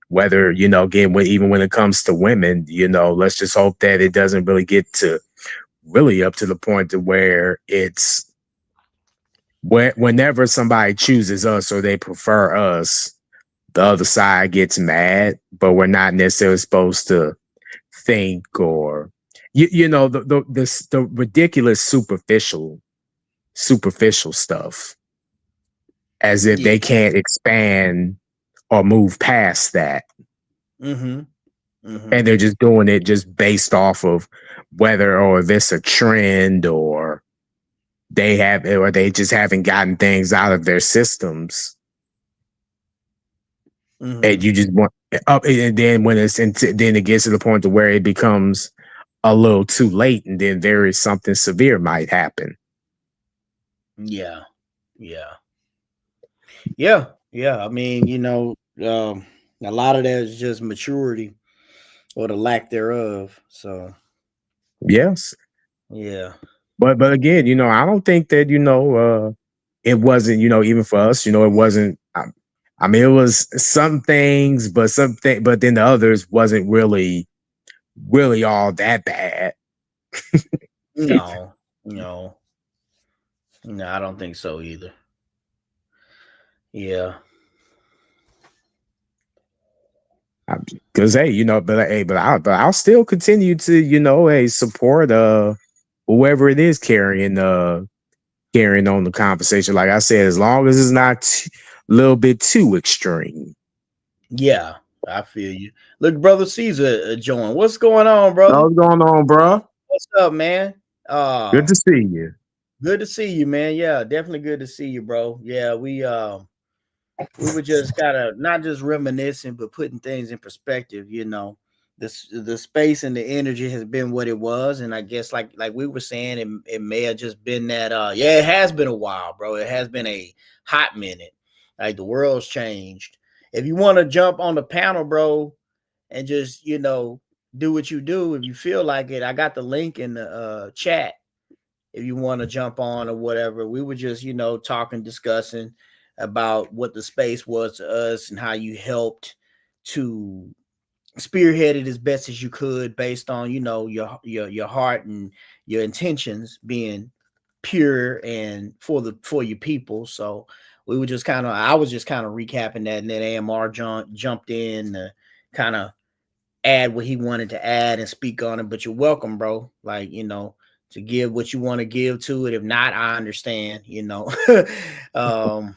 whether, again, even when it comes to women, let's just hope that it doesn't really get to really up to the point to where it's whenever somebody chooses us or they prefer us, the other side gets mad, but we're not necessarily supposed to think, or the ridiculous superficial stuff, as if Yeah. they can't expand or move past that, Hmm. Hmm. and they're just doing it just based off of whether or this a trend, or they just haven't gotten things out of their systems, and Hmm. you just want up, and then then it gets to the point to where it becomes a little too late, and then something severe might happen. Yeah. Yeah. Yeah, yeah. I mean, a lot of that is just maturity or the lack thereof. So Yes. yeah, But again, I don't think that, it wasn't, even for us, it wasn't I mean, it was some things, but then the others wasn't really all that bad. no, no, no. I don't think so either. Yeah, Because hey, but I'll still continue to, hey, support whoever it is carrying on the conversation. Like I said, as long as it's not a little bit too extreme. yeah. I feel you. Look, brother Caesar joined. What's going on, brother? What's going on, bro? What's up, man? Good to see you. Good to see you, man. Yeah, definitely good to see you, bro. Yeah, we were just kind of not just reminiscing, but putting things in perspective. The space and the energy has been what it was, and I guess like we were saying, it may have just been that. Yeah, it has been a while, bro. It has been a hot minute. Like the world's changed. If you want to jump on the panel, bro, and just do what you do, if you feel like it, I got the link in the chat if you want to jump on or whatever. We were just, talking, discussing about what the space was to us and how you helped to spearhead it as best as you could based on, your heart and your intentions being pure and for your people. So we were just I was just kind of recapping that, and then AMR jumped in to kind of add what he wanted to add and speak on it. But you're welcome, bro. Like, to give what you want to give to it. If not, I understand, um,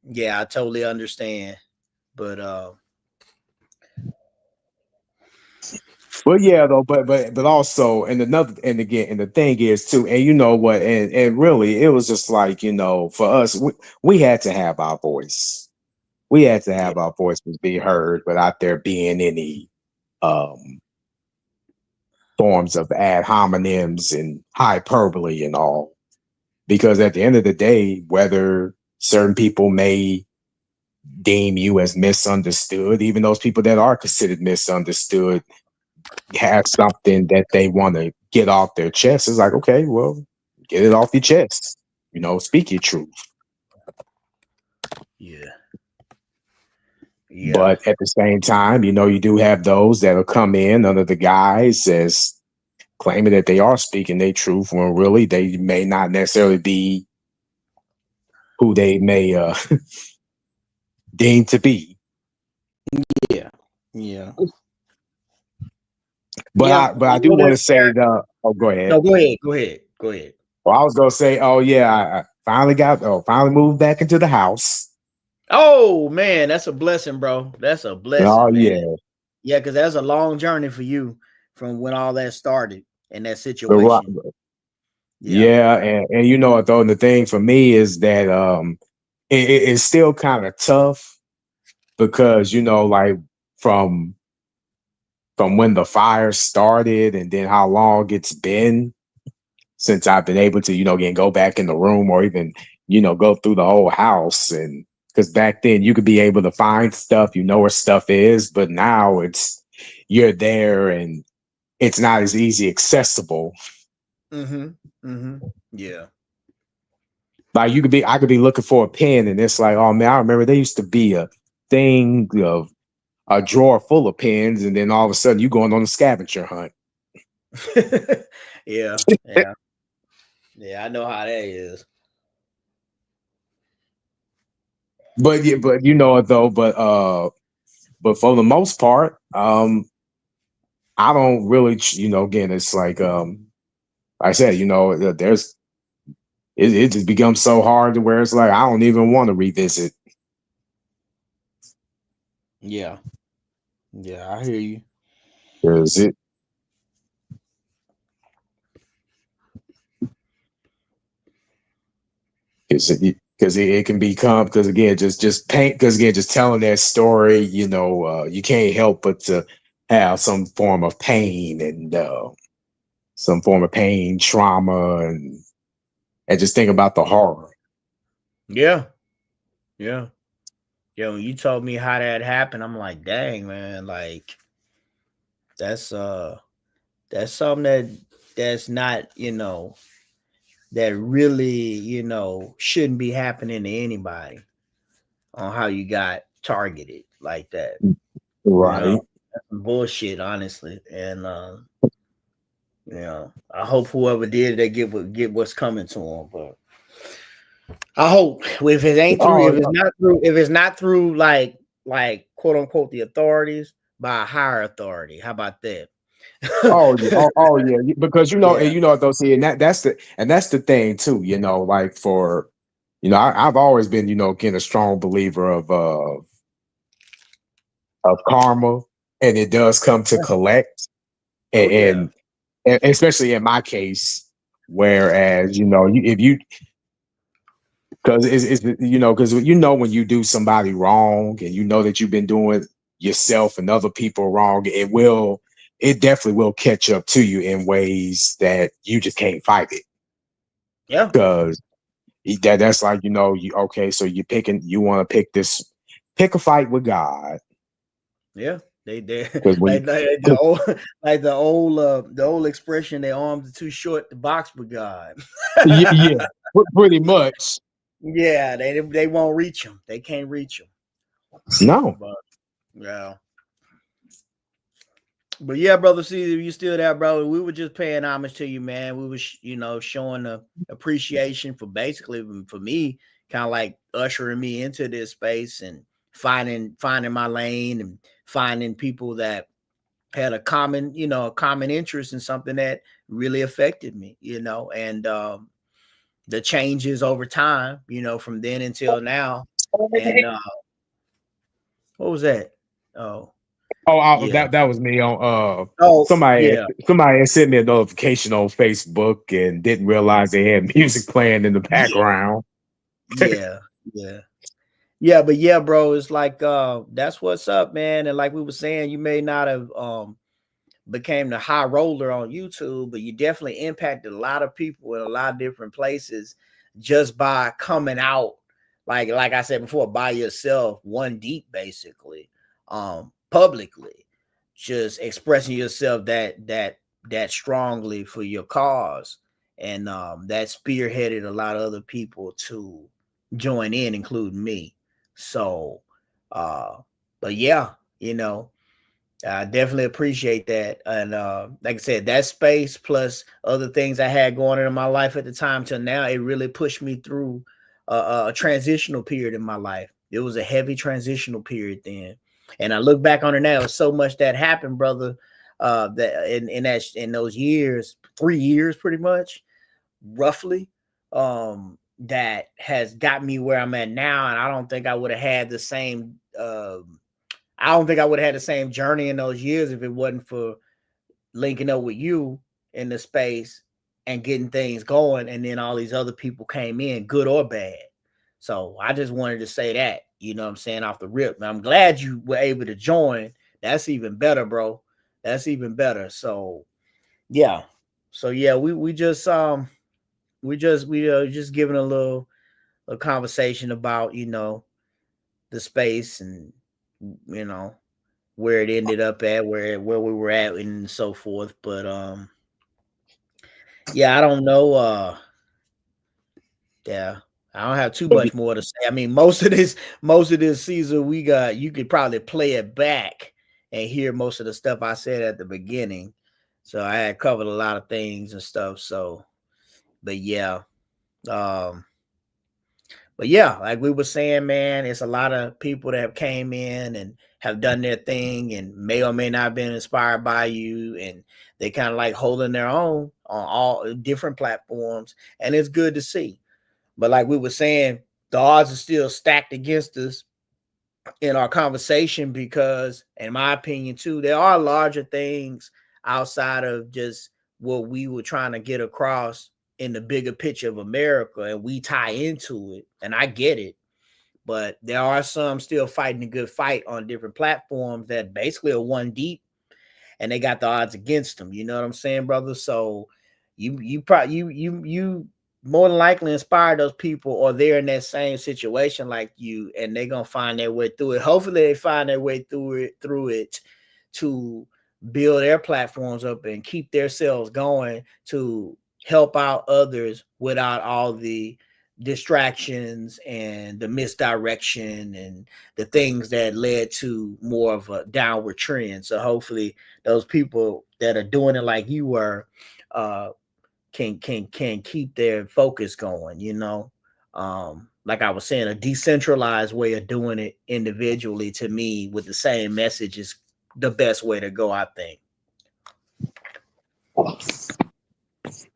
yeah, I totally understand. But But yeah, though, but also, and again, and the thing is too, and you know what, and really, it was just like, for us, we had to have our voice. We had to yeah, have our voices be heard without there being any um forms of ad hominems and hyperbole and all. Because at the end of the day, whether certain people may deem you as misunderstood, even those people that are considered misunderstood have something that they want to get off their chest. It's like, okay, well, get it off your chest. Speak your truth. yeah, yeah, But at the same time, you do have those that'll come in under the guise as claiming that they are speaking their truth when really they may not necessarily be who they may deem to be. yeah, yeah, But yeah. I do want to say the oh go ahead. No, go ahead, go ahead, go ahead. Well, I was gonna say, oh yeah, I finally moved back into the house. Oh man, that's a blessing, bro. That's a Oh blessing, man. yeah. Yeah, because that's a long journey for you from when all that started in that The rock. situation. Yeah. Yeah, and you know what though, and the thing for me is that it's still kind of tough because like from when the fire started and then how long it's been since I've been able to again go back in the room or even go through the whole house. And because back then you could be able to find stuff, where stuff is, but now you're there and it's not as easy accessible. Mm-hmm. Mm-hmm. Yeah. Like I could be looking for a pen, and it's like, oh man, I remember there used to be a thing of a drawer full of pens, and then all of a sudden you going on a scavenger hunt. Yeah. Yeah. Yeah. I know how that is. But yeah, but you know it though. But for the most part, I don't really, again, it's like I said, there's it just becomes so hard to where it's like I don't even want to revisit. Yeah. Yeah. I hear you. Because it can become because again just paint because again just telling that story you can't help but to have some form of pain and some form of pain trauma and just think about the horror. Yeah. Yeah. When you told me how that happened, I'm like, dang, man, like that's something that's not, that really, shouldn't be happening to anybody on how you got targeted like that. Right. That's some bullshit, honestly. And I hope whoever did they get what's coming to them. But I hope if it ain't through, Oh, if it's not through like quote unquote the authorities, by a higher authority. How about that? yeah. Because Yeah. and though, see, and that's the thing too. Like for, I've always been, again, a strong believer of karma, and it does come to collect, Oh yeah. and especially in my case, whereas if you because it's because when you do somebody wrong and that you've been doing yourself and other people wrong, it definitely will catch up to you in ways that you just can't fight it. Yeah. Because that's like, okay, so you want to pick a fight with God. Yeah. They Because when like the old expression, their arms are too short to box with God. yeah, pretty much. Yeah, they won't reach him. They can't reach him. No. But yeah. But yeah, brother, see, you still there, brother. We were just paying homage to you, man. We were, showing the appreciation for basically for me, kind of like ushering me into this space and finding my lane and finding people that had a common interest in something that really affected me, and the changes over time, from then until now. And what was that? Oh, yeah. That was me on Oh, somebody yeah. somebody had sent me a notification on Facebook and didn't realize they had music playing in the Yeah. background. Yeah. Yeah. Yeah, but yeah, bro, it's like that's what's up, man. And like we were saying, you may not have became the high roller on YouTube, but you definitely impacted a lot of people in a lot of different places just by coming out, like I said before, by yourself, one deep, basically, publicly, just expressing yourself that strongly for your cause, and that spearheaded a lot of other people to join in, including me. So, but yeah, I definitely appreciate that. And like I said, that space plus other things I had going on in my life at the time till now, it really pushed me through a transitional period in my life. It was a heavy transitional period then. And I look back on it now, so much that happened, brother, that in those years, 3 years pretty much, roughly, that has got me where I'm at now. And I don't think I would have had the same I don't think I would have had the same journey in those years if it wasn't for linking up with you in the space and getting things going. And then all these other people came in, good or bad. So I just wanted to say that, what I'm saying, off the rip. And I'm glad you were able to join. That's even better, bro. That's even better. So yeah. So yeah, we just just giving a conversation about, the space and you know where it ended up at, where we were at, and so forth. But yeah, I don't know. Yeah, I don't have too much more to say. I mean, most of this season we got, you could probably play it back and hear most of the stuff I said at the beginning. So I had covered a lot of things and stuff. So, but yeah. Um, But yeah, like we were saying, man, it's a lot of people that have came in and have done their thing and may or may not have been inspired by you, and they kind of like holding their own on all different platforms, and it's good to see. But like we were saying, the odds are still stacked against us in our conversation because, in my opinion, too, there are larger things outside of just what we were trying to get across in the bigger picture of America, and we tie into it. And I get it, but there are some still fighting a good fight on different platforms that basically are one deep, and they got the odds against them. You know what I'm saying, brother? So you probably more than likely inspire those people, or they're in that same situation like you, and they're gonna find their way through it. Hopefully they find their way through it to build their platforms up and keep themselves going to help out others without all the distractions and the misdirection and the things that led to more of a downward trend. So hopefully those people that are doing it like you were uh can keep their focus going, like I was saying, a decentralized way of doing it individually, to me, with the same message, is the best way to go, I think.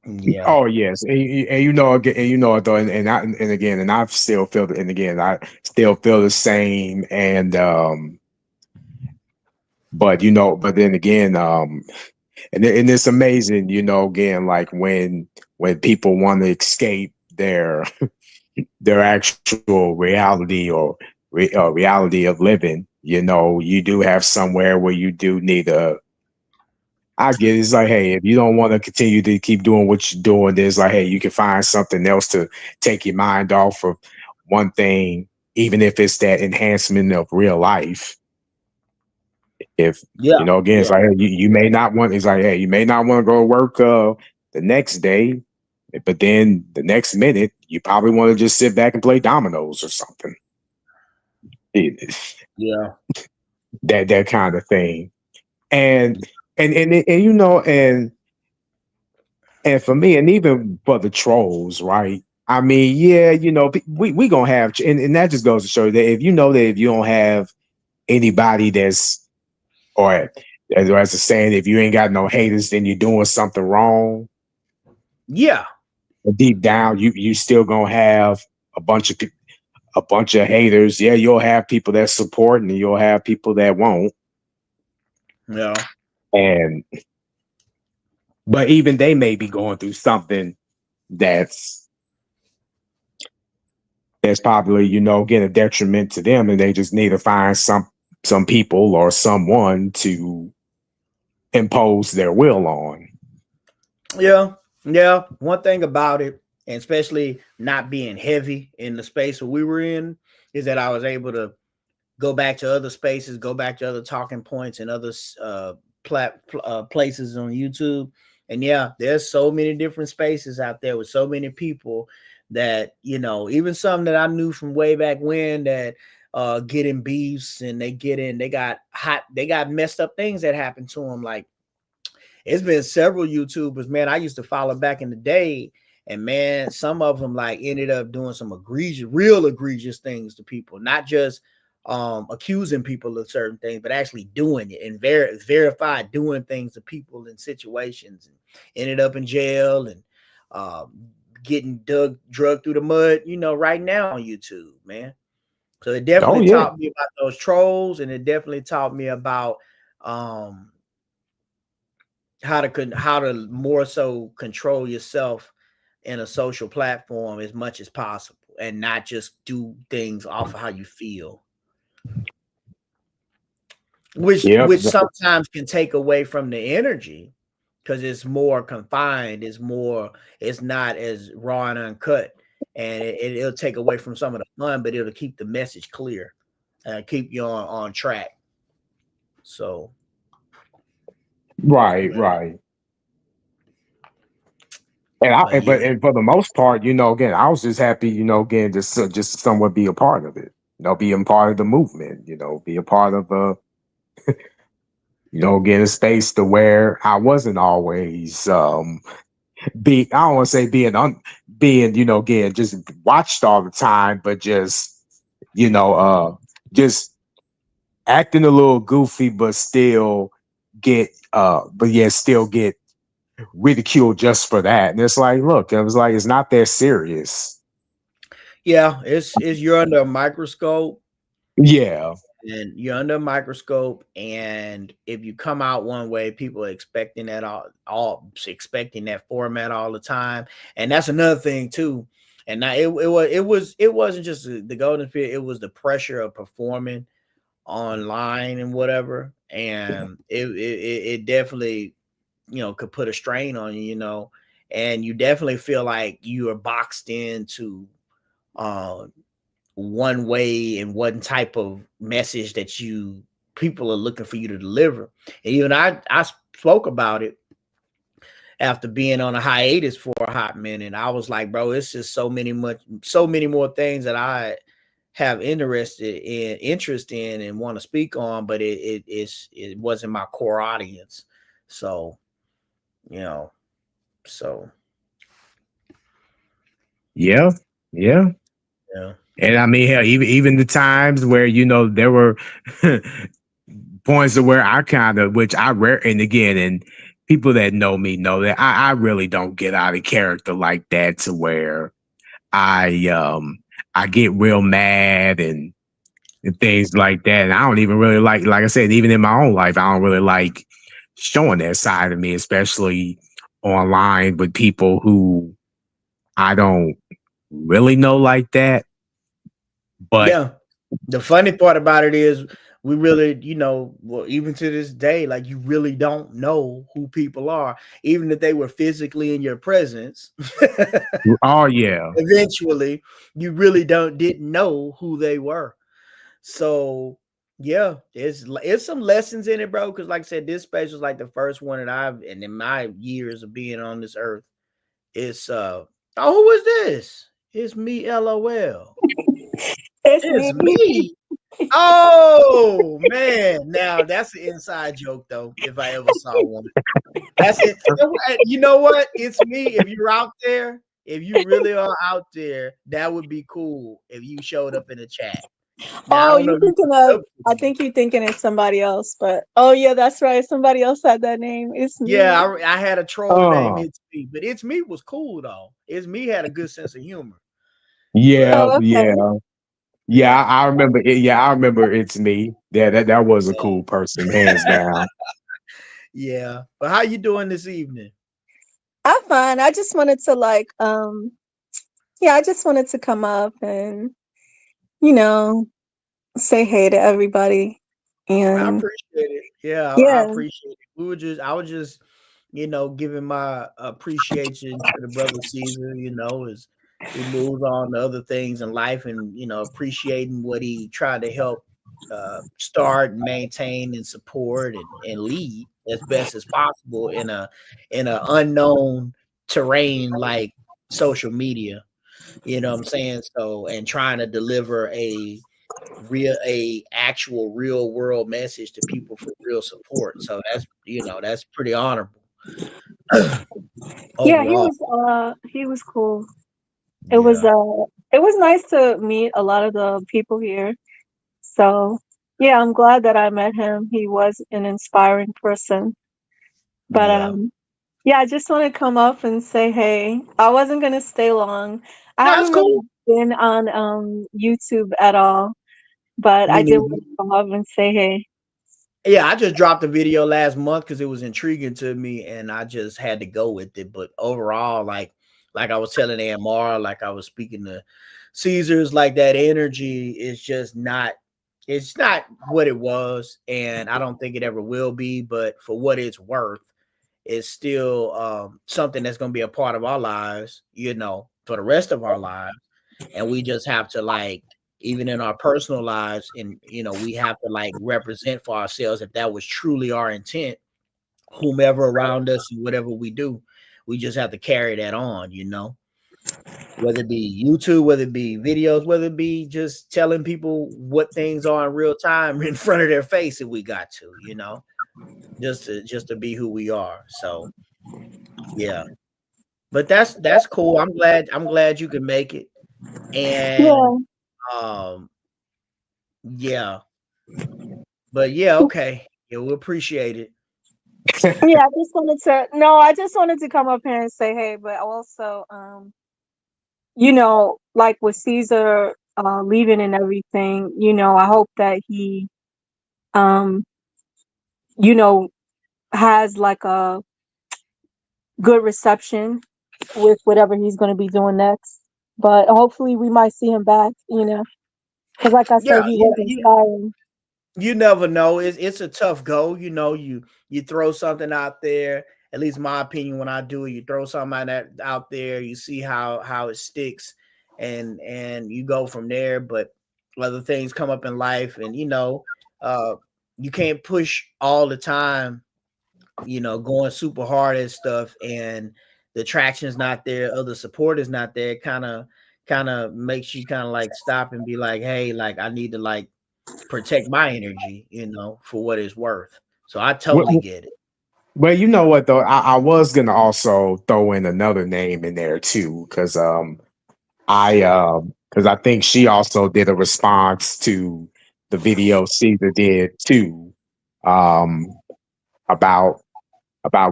Yeah. Oh yes, and again, and though, and again, and I still feel, and again, I still feel the same, and but but then again, and it's amazing, again, like when people want to escape their actual reality, or reality of living, you do have somewhere where you do need a. I get it. It's like, hey, if you don't want to continue to keep doing what you're doing, there's like, hey, you can find something else to take your mind off of one thing, even if it's that enhancement of real life. If Yeah. again, it's Yeah. like, hey, you may not want. It's like, hey, you may not want to go to work the next day, but then the next minute, you probably want to just sit back and play dominoes or something. Yeah. That kind of thing, and and for me, and even for the trolls, right? I mean, yeah, we gonna have, and that just goes to show that if you don't have anybody that's, or as a saying, if you ain't got no haters, then you're doing something wrong. Yeah. But deep down, you still gonna have a bunch of a bunch of haters. Yeah, you'll have people that support, and you'll have people that won't. Yeah. And but even they may be going through something that's probably, get a detriment to them, and they just need to find some people or someone to impose their will on. Yeah. Yeah. One thing about it, and especially not being heavy in the space that we were in, is that I was able to go back to other spaces, go back to other talking points and other places on YouTube. And yeah, there's so many different spaces out there with so many people that, even some that I knew from way back when, that get in beefs, and they got messed up things that happened to them. Like, it's been several YouTubers, man, I used to follow back in the day, and man, some of them like ended up doing some real egregious things to people, not just accusing people of certain things, but actually doing it and verified doing things to people in situations, and ended up in jail, and getting drugged through the mud, right now on YouTube, man. So it Oh definitely yeah. taught me about those trolls, and it definitely taught me about um how to more so control yourself in a social platform as much as possible, and not just do things off of how you feel, which Yep. which sometimes can take away from the energy, because it's more confined, it's not as raw and uncut, and it'll take away from some of the fun, but it'll keep the message clear and keep you on track. So Right, right. And but yeah. and for the most part, again, I was just happy, again, just to somewhat be a part of it, being part of the movement, be a part of get a space to where I wasn't always I don't want to say being, again, just watched all the time, but just acting a little goofy, but still still get ridiculed just for that. And it's like, look, it was like, it's not that serious. Yeah, it's you're under a microscope, Yeah. and you're under a microscope, and if you come out one way, people are expecting that all expecting that format all the time. And that's another thing too. And now it wasn't just the golden fit, it was the pressure of performing online and whatever. And it definitely, could put a strain on you, and you definitely feel like you are boxed into uh, one way and one type of message that you people are looking for you to deliver. And even I spoke about it after being on a hiatus for a hot minute. I was like, bro, it's just so many more things that I have interest in and want to speak on, but it wasn't my core audience. So, you know, so Yeah, yeah. yeah. And I mean, hell, even the times where there were points of where I kind of, which I rare, and again, and people that know me know that I really don't get out of character like that to where I get real mad and things like that. And I don't even really like I said, even in my own life, I don't really like showing that side of me, especially online with people who I don't really know like that. But Yeah. The funny part about it is we really, well, even to this day, like you really don't know who people are, even if they were physically in your presence. oh yeah, Eventually, you really didn't know who they were. So yeah, it's some lessons in it, bro. Because like I said, this space was like the first one that I've, and in my years of being on this earth, it's oh, who is this? It's me, LOL. It's It's me. me. Oh man, now that's an inside joke though. If I ever saw one, that's it. You know what? It's me. If you're out there, if you really are out there, that would be cool if you showed up in the chat. Now I Oh, don't know you're if you thinking can of, I substitute. think you're thinking it's somebody else, but oh yeah, that's right. Somebody else had that name. It's Yeah, me. I had a troll name. oh It's me, but it's me was cool though. It's me had a good sense of humor, but yeah, Oh, okay. yeah. Yeah, yeah, I remember it. Yeah, I remember it's me. Yeah, that was a cool person, hands down. yeah. But how you doing this evening? I'm fine. I just wanted to yeah, I just wanted to come up and, you know, say hey to everybody. I And appreciate it. Yeah, I yeah, appreciate it. I was just, giving my appreciation to the brother Caesar, as he moves on to other things in life and, appreciating what he tried to help start, maintain, and support and lead as best as possible in a unknown terrain like social media. You know what I'm saying? So, and trying to deliver a actual real world message to people for real support. So that's pretty honorable yeah, overall. he was cool. It was Yeah. it was nice to meet a lot of the people here. So yeah, I'm glad that I met him. He was an inspiring person. But Yeah. yeah, I just want to come up and say hey. I wasn't gonna stay long. I No, that's haven't really cool. been on YouTube at all, but Me I did neither. want to come up and say hey. Yeah, I just dropped a video last month because it was intriguing to me and I just had to go with it. But overall, like I was telling AMR, like I was speaking to Caesars, like that energy is just not it's not what it was, and I don't think it ever will be, but for what it's worth, it's still something that's gonna be a part of our lives, for the rest of our lives. And we just have to like even in our personal lives and we have to like represent for ourselves if that was truly our intent, whomever around us and whatever we do, we just have to carry that on, whether it be YouTube, whether it be videos, whether it be just telling people what things are in real time in front of their face if we got to, just to be who we are. So yeah, but that's cool. I'm glad you can make it. And Yeah. um yeah, but yeah, okay. Yeah, we appreciate it. Yeah, I just wanted to no, I just wanted to come up here and say hey, but also like with Caesar leaving and everything, I hope that he um, you know, has like a good reception with whatever he's going to be doing next. But hopefully we might see him back, because like I Yeah, said, he yeah, was yeah. inspiring. You never know. It's a tough go. You know, you throw something out there. At least my opinion, when I do it, you throw something out there. You see how it sticks, and you go from there. But other things come up in life, and uh, you can't push all the time. Going super hard at stuff, and the traction's not there. Other support is not there. Kind of makes you kind of like stop and be like, hey, like I need to like protect my energy, for what it's worth. So I totally Well, get it. well, you know what though, I was gonna also throw in another name in there too, because I think she also did a response to the video Caesar did too, um, about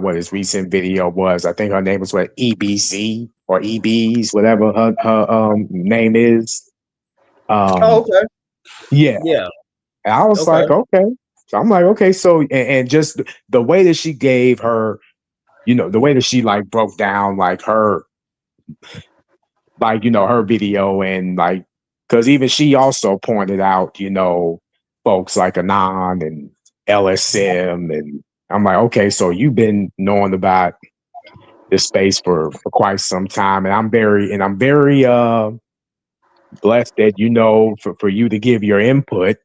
what his recent video was. I think her name was what, EBZ or EBs, whatever her name is. Oh, Um, okay. yeah, Yeah. and I was Okay. like, okay. So I'm like, okay, so and just the way that she gave her, the way that she like broke down like her, like her video, and like, because even she also pointed out, folks like Anon and LSM, and I'm like, okay, so you've been knowing about this space for quite some time, and I'm very blessed that for you to give your input.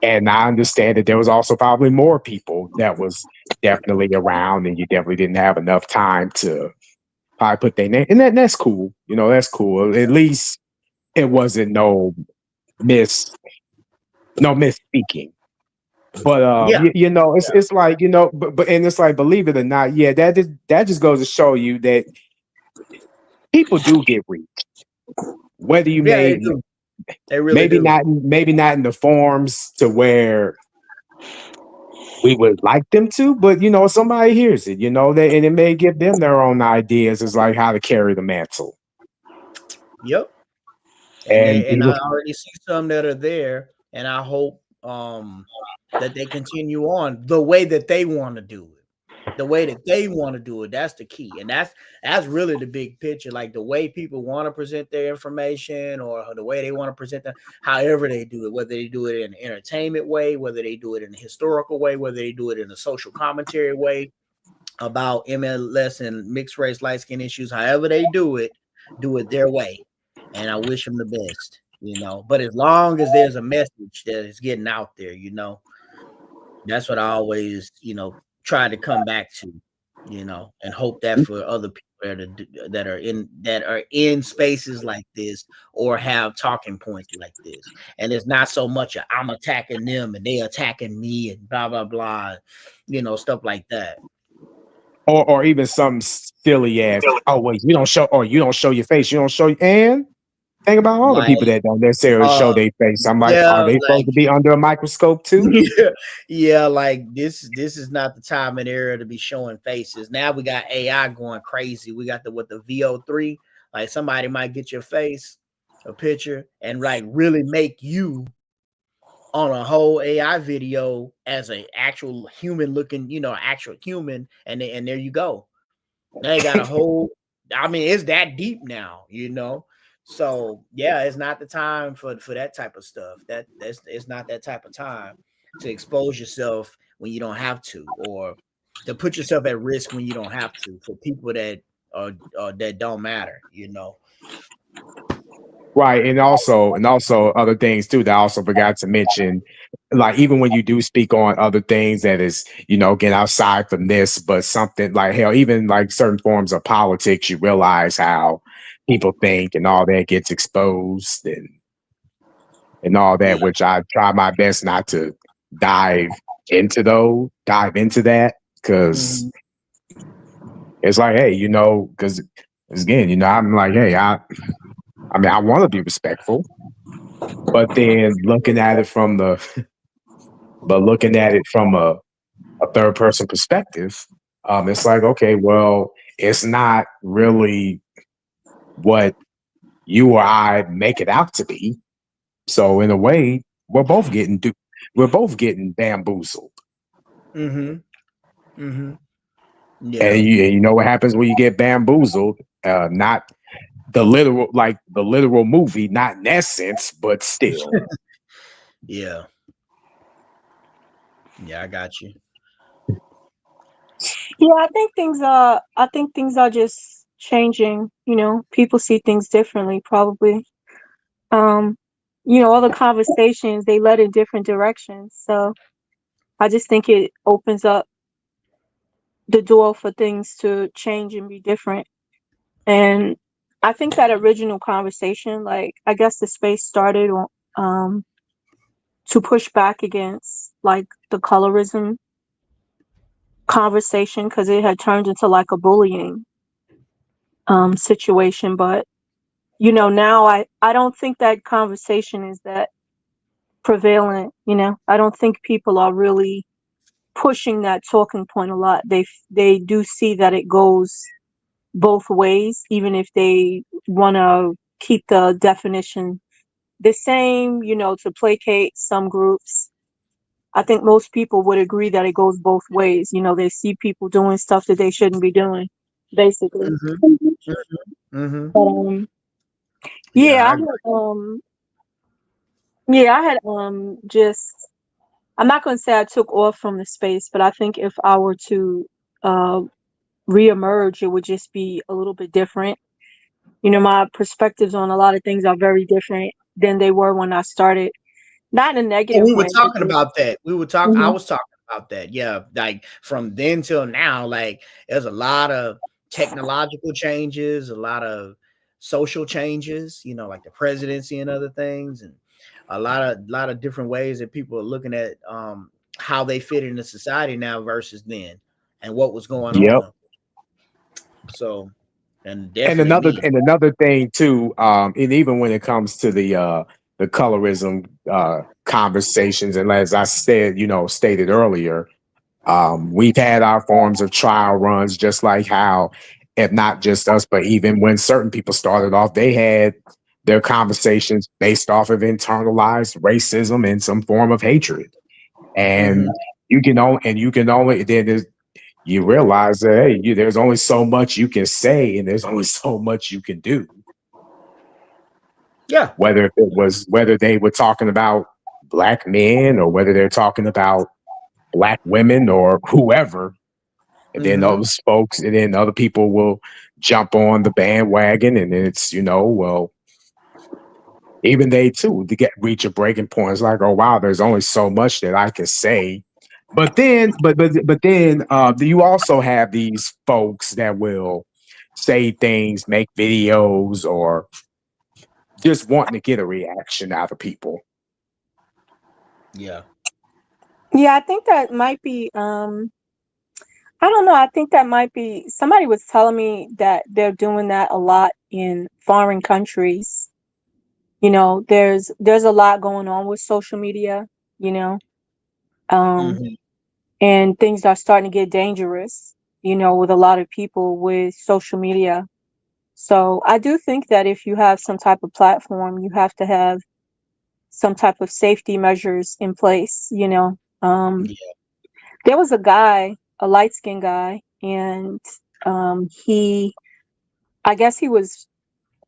And I understand that there was also probably more people that was definitely around, and you definitely didn't have enough time to probably put their name, and that's cool. That's cool. At least it wasn't miss no misspeaking. But Yeah. it's like, but and it's like, believe it or not, yeah, that just goes to show you that people do get reached. Whether you Yeah, they may do. They really maybe do. not in the forms to where we would like them to, but somebody hears it, and it may give them their own ideas as like how to carry the mantle. Yep. And And they and I already see some that are there, and I hope that they continue on the way that they want to do it. The way that they want to do it, that's the key. And that's really the big picture. Like the way people want to present their information, or the way they want to present them, however they do it, whether they do it in an entertainment way, whether they do it in a historical way, whether they do it in a social commentary way about MLS and mixed race light skin issues, however they do it their way. And I wish them the best. But as long as there's a message that is getting out there, that's what I always, try to come back to, and hope that for other people that are in spaces like this, or have talking points like this. And it's not so much I'm attacking them and they attacking me and blah blah blah, stuff like that. or even some silly ass, oh wait, you don't show your face, you don't show, and think about all the Like, people that don't necessarily show their face. I'm like, yeah, are they supposed like to be under a microscope too? yeah, yeah, like this is not the time and era to be showing faces. Now we got AI going crazy. We got the VO3. Like somebody might get your face, a picture, and like really make you on a whole AI video as a actual human looking, actual human, and there you go. They got a whole. I mean, it's that deep now. So yeah, it's not the time for that type of stuff. That's it's not that type of time to expose yourself when you don't have to, or to put yourself at risk when you don't have to, for people that that don't matter. Right, and also other things too that I also forgot to mention. Like even when you do speak on other things that is, get outside from this, but something like hell, even like certain forms of politics, you realize how people think and all that gets exposed, and all that, Yeah. which I try my best not to dive dive into that, because Mhm. it's like, hey, because again, I'm like, hey, I mean, I want to be respectful, but then looking at it from a third person perspective, it's like, okay, well, it's not really what you or I make it out to be. So in a way, we're both getting bamboozled. Mhm. Mhm. And Yeah. you know what happens when you get bamboozled? Not the literal movie, not in that sense, but still. Yeah. Yeah, I got you. Yeah, I think things are just changing, you know. People see things differently probably. Um, you know, all the conversations they led in different directions. So I just think it opens up the door for things to change and be different. And I think that original conversation, like I guess the space started on to push back against like the colorism conversation because it had turned into like a bullying situation. But you know, now I don't think that conversation is that prevalent. You know, I don't think people are really pushing that talking point a lot. They do see that it goes both ways, even if they want to keep the definition the same, you know, to placate some groups. I think most people would agree that it goes both ways. You know, they see people doing stuff that they shouldn't be doing, basically. Mm-hmm. Mm-hmm. But Yeah, yeah, I agree. I had just I'm not going to say I took off from the space, but I think if I were to uh reemerge, it would just be a little bit different. You know, my perspectives on a lot of things are very different than they were when I started. Not in a Oh, negative we were way, but talking just about that. I mhm, was talking about that. Yeah, like from then till now, like there's a lot of technological changes, a lot of social changes, you know, like the presidency and other things, and a lot of different ways that people are looking at how they fit into society now versus then and what was going Yep. on. So, and And definitely me. another thing too, and even when it comes to the colorism conversations, and as I said, stated earlier, we've had our forms of trial runs, just like how, if not just us, but even when certain people started off, they had their conversations based off of internalized racism and some form of hatred. Mhm. And you can only then you realize that hey, there's only so much you can say, and there's only so much you can do. Yeah. Whether they were talking about black men or whether they're talking about black women or whoever, and then Mhm. those folks, and then other people will jump on the bandwagon, and it's well, even they too to get reach a breaking point. It's like, oh wow, there's only so much that I can say. But then you also have these folks that will say things, make videos, or just wanting to get a reaction out of people. Yeah. yeah, I think that might be I don't know. I think that might be somebody was telling me that they're doing that a lot in foreign countries. You know, there's a lot going on with social media, you know. Um Mhm. and things are starting to get dangerous, you know, with a lot of people with social media. So I do think that if you have some type of platform, you have to have some type of safety measures in place, you know. Yeah. There was a guy, a light skinned guy, and he I guess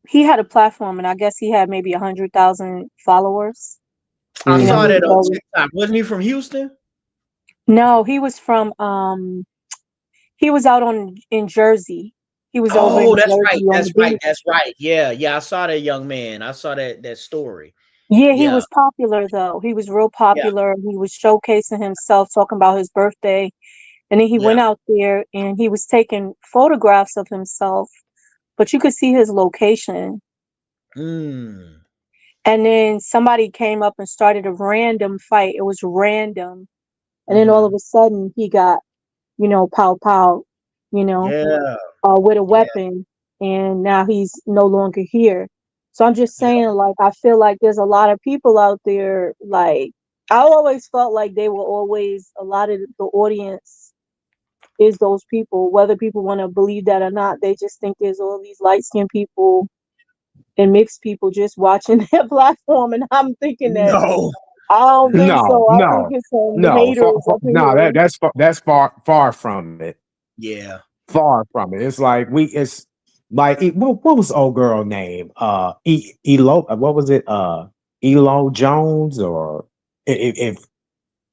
he had a platform, and I guess he had maybe 100,000 followers. I You know, saw Mm-hmm. he that was on always TikTok. Wasn't he from Houston? no, he was out on in Jersey. He was over Oh, in that's right. Jersey on the That's right. beach. That's right. Yeah, yeah. I saw that young man. I saw that story. Yeah, he Yeah, was popular though. He was real yeah, popular. He was showcasing himself, talking about his birthday. And then he yeah. went out there and he was taking photographs of himself, but you could see his location. Mm. And then somebody came up and started a random fight. It was random. And then all of Mhm. a sudden he got, you know, pow pow, you know, Yeah, with a yeah, weapon. And now he's no longer here. So I'm just yeah. saying, like, I feel like there's a lot of people out there, like, I always felt like they were always a lot of the audience is those people, whether people want to believe that or not. They just think there's all these light skinned people and mixed people just watching their platform. And I'm thinking that No. I don't think No. No, so. I think no, it's some no, haters up in no. here. That's far from it. Yeah. Far from it. It's like it's like what was the old girl name? Elo. What was it? Elo Jones or if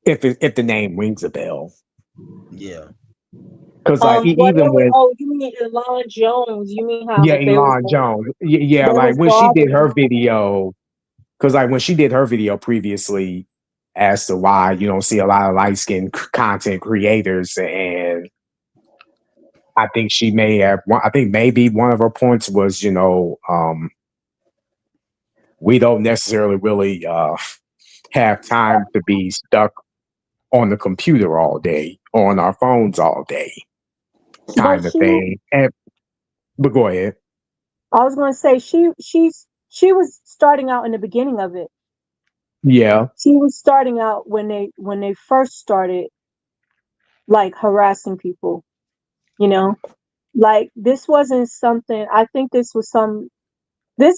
if the name rings a bell. Yeah. Because like Well, even when you mean Elon Jones? You mean how yeah, they was Elon Jones. Yeah, they like was when she did bothering her him? video, because like when she did her video previously as to why you don't see a lot of light skinned content creators, and I think she may have. I think maybe one of her points was, we don't necessarily really have time to be stuck on the computer all day, on our phones all day, But kind of thing. And but go ahead. I was going to say she was starting out in the beginning of it. Yeah, She was starting out when they first started like harassing people. You know, like this wasn't something. I think this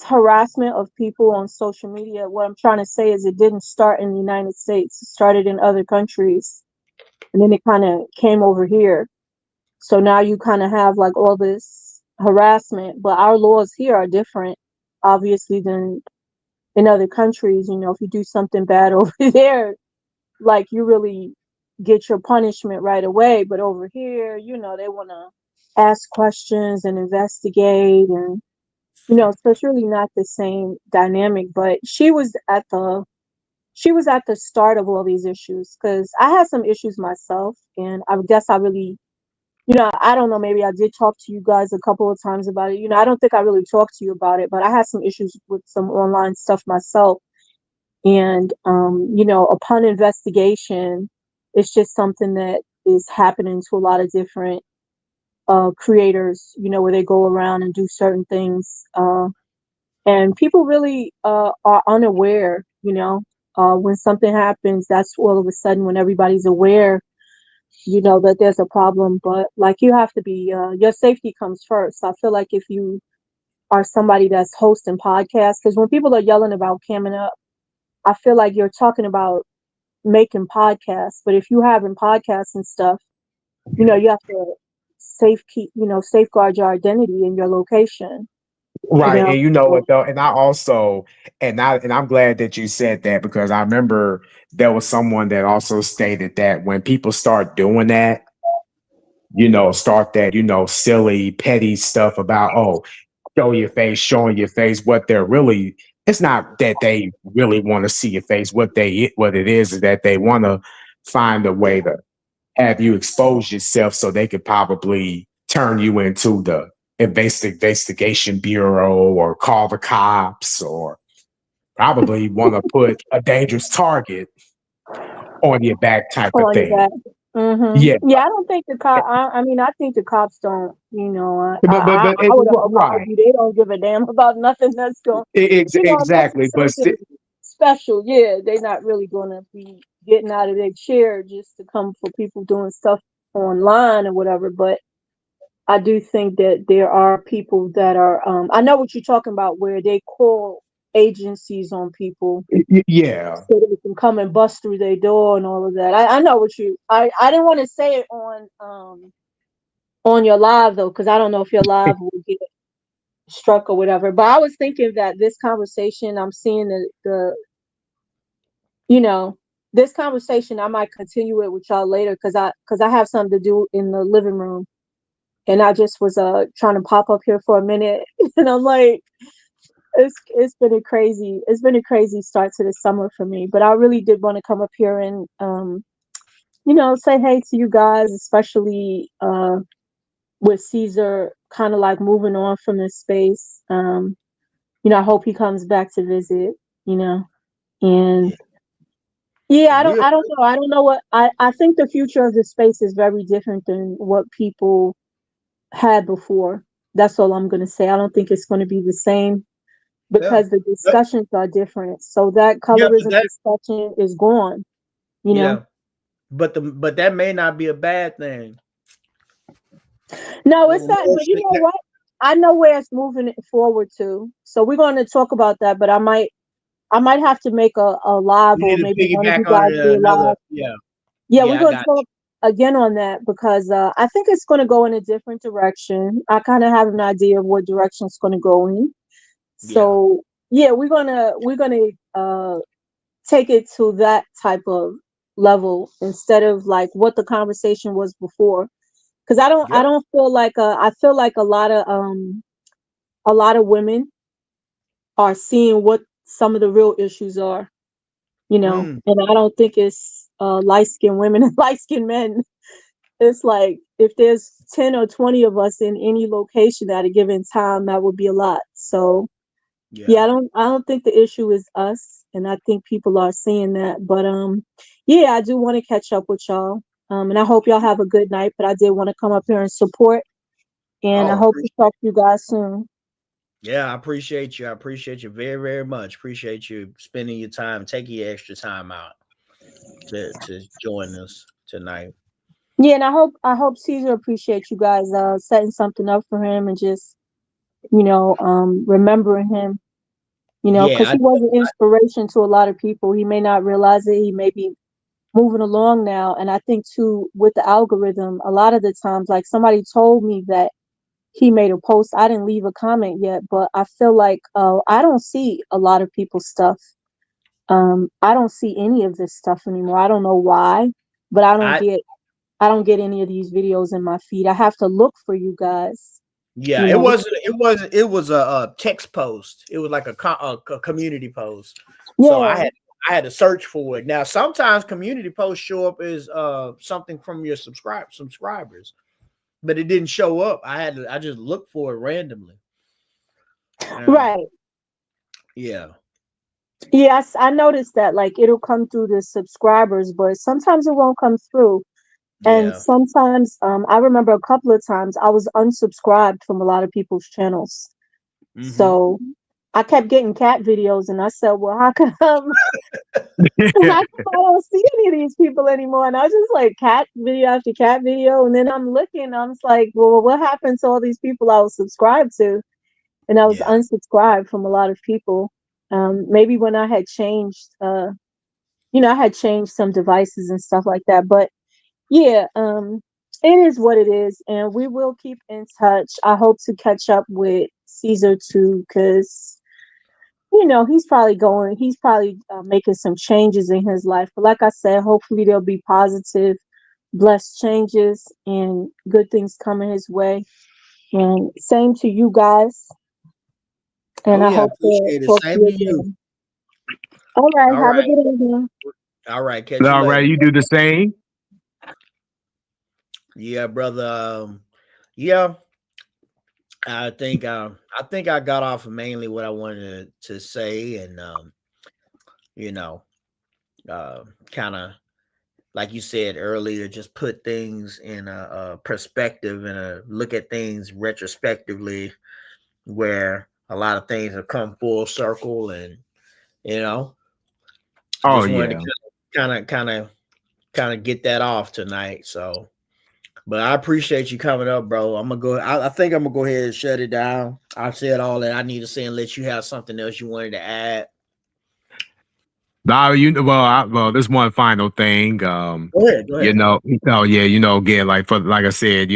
harassment of people on social media. What I'm trying to say is it didn't start in the United States. It started in other countries, and then it kind of came over here. So now you kind of have like all this harassment, but our laws here are different, obviously, than in other countries. You know, if you do something bad over there, like you really get your punishment right away. But over here, you know, they want to ask questions and investigate, and so it's really not the same dynamic. But she was at the start of all these issues because I had some issues myself, and I guess I really, I don't know, maybe I did talk to you guys a couple of times about it. I don't think I really talked to you about it, but I had some issues with some online stuff myself. And, upon investigation, it's just something that is happening to a lot of different creators, where they go around and do certain things. And people really are unaware, when something happens, that's all of a sudden when everybody's aware, that there's a problem. But like you have to be, your safety comes first. I feel like if you are somebody that's hosting podcasts, because when people are yelling about camming up, I feel like you're talking about making podcasts. But if you having podcasts and stuff, you have to safeguard your identity and your location. You right. know, And you know so, what though, and I also and I'm glad that you said that because I remember there was someone that also stated that when people start doing that, start that, silly, petty stuff about, oh, show your face, showing your face, what they're really, it's not that they really want to see your face. What it is that they want to find a way to have you expose yourself so they could probably turn you into the investigation bureau or call the cops or probably want to put a dangerous target on your back type of on your thing. back. Yeah. Yeah, I don't think the cop. I mean, I think the cops don't. I would Right. argue they don't give a damn about nothing that's going. Unless Exactly. it's something special. Yeah, they're not really going to be getting out of their chair just to come for people doing stuff online or whatever. But I do think that there are people that are. I know what you're talking about, where they call agencies on people yeah. so they can come and bust through their door and all of that. I know what you. I didn't want to say it on your live though, because I don't know if your live will get struck or whatever. But I was thinking that this conversation, I'm seeing the you know this conversation, I might continue it with y'all later because I have something to do in the living room, and I just was trying to pop up here for a minute, and I'm like, it's been a crazy start to the summer for me. But I really did want to come up here and say hey to you guys, especially with Caesar kind of like moving on from this space. I hope he comes back to visit, and Yeah. yeah, I don't We'll I don't know. I don't know what I think the future of the space is very different than what people had before. That's all I'm gonna say. I don't think it's gonna be the same yeah. because the That- discussions are different. So that Yeah, but colorism that discussion is gone, you know. yeah. But that may not be a bad thing. No, it's Well, not. But you know what? I know where it's moving it forward to. So we're going to talk about that. But I might have to make a live, You or need to maybe one of you piggyback on guys it do a another. live. Yeah. Yeah, we're Yeah, I going to got talk again on that because I think it's going to go in a different direction. I kind of have an idea of what direction it's going to go in. you. Yeah. So yeah, we're gonna take it to that type of level instead of like what the conversation was before. Because I Yep. don't feel like I feel like a lot of women are seeing what some of the real issues are, you know, Mm, and I don't think it's light skinned women and light skinned men. It's like if there's 10 or 20 of us in any location at a given time, that would be a lot. So yeah. yeah, I don't think the issue is us, and I think people are seeing that. But yeah, I do want to catch up with y'all. And I hope y'all have a good night. But I did want to come up here and support, and I Oh, hope to talk to you guys soon. yeah, I appreciate you. I appreciate you very, very much. Appreciate you spending your time, taking your extra time out to join us tonight. Yeah, and I hope Caesar appreciates you guys setting something up for him and just remembering him. Because Yeah, he was an inspiration to a lot of people. He may not realize it. He may be moving along now. And I think too, with the algorithm, a lot of the times, like somebody told me that he made a post. I didn't leave a comment yet, but I feel like I don't see a lot of people's stuff. I don't see any of this stuff anymore. I don't know why, but I I don't get any of these videos in my feed. I have to look for you guys. yeah, You know, it was a text post. It was like a community post. So yeah, I had to search for it. Now sometimes community posts show up as something from your subscribers, but it didn't show up. I just looked for it randomly. Um, right. yeah. Yes, I noticed that. Like it'll come through the subscribers, but sometimes it won't come through. And Yeah. sometimes, I remember a couple of times I was unsubscribed from a lot of people's channels. Hmm. So I kept getting cat videos, and I said, "Well, how come? How come I don't see any of these people anymore?" And I was just like, cat video after cat video, and then I'm looking, I'm just like, "Well, what happened to all these people I was subscribed to?" And I was Yeah. unsubscribed from a lot of people. Maybe when I had changed, I had changed some devices and stuff like that, but yeah, it is what it is, and we will keep in touch. I hope to catch up with Caesar too, because he's probably making some changes in his life. But like I said, hopefully there'll be positive, blessed changes and good things coming his way. And same to you guys. Oh And I yeah, hope to appreciate it. talk to Same you to you. again. All right, All have a right. good evening. All right. Catch you All right, later. you do the same. Yeah, brother. Yeah, I think I got off of mainly what I wanted to say, and you know, kind of like you said earlier, just put things in a perspective and a look at things retrospectively, where a lot of things have come full circle, and you know, Oh just wanted yeah. to kind of get that off tonight. So, but I appreciate you coming up, bro. I'm gonna go. I think I'm gonna go ahead and shut it down. I said all that I need to say and let you have something else you wanted to add. Now well, there's one final thing. Go ahead. Go ahead. Yeah, again, like I said,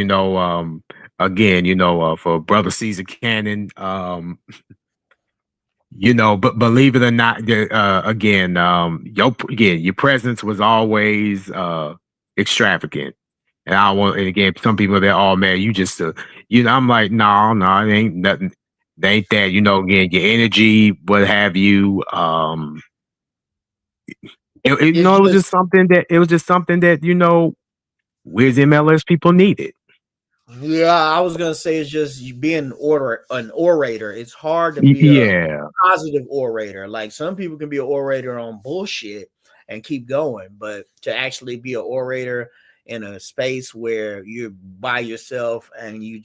again, for Brother Caesar Cannon, but believe it or not, again, your presence was always extravagant. And I want, and again, some people they're all man, you just, I'm like, no, it ain't nothing. It ain't that, again, your energy, what have you. It's It was just just something that we as MLS people needed. yeah. I was gonna say it's just you being an orator. It's hard to be a Yeah. positive orator. Like some people can be an orator on bullshit and keep going, but to actually be an orator in a space where you're by yourself and you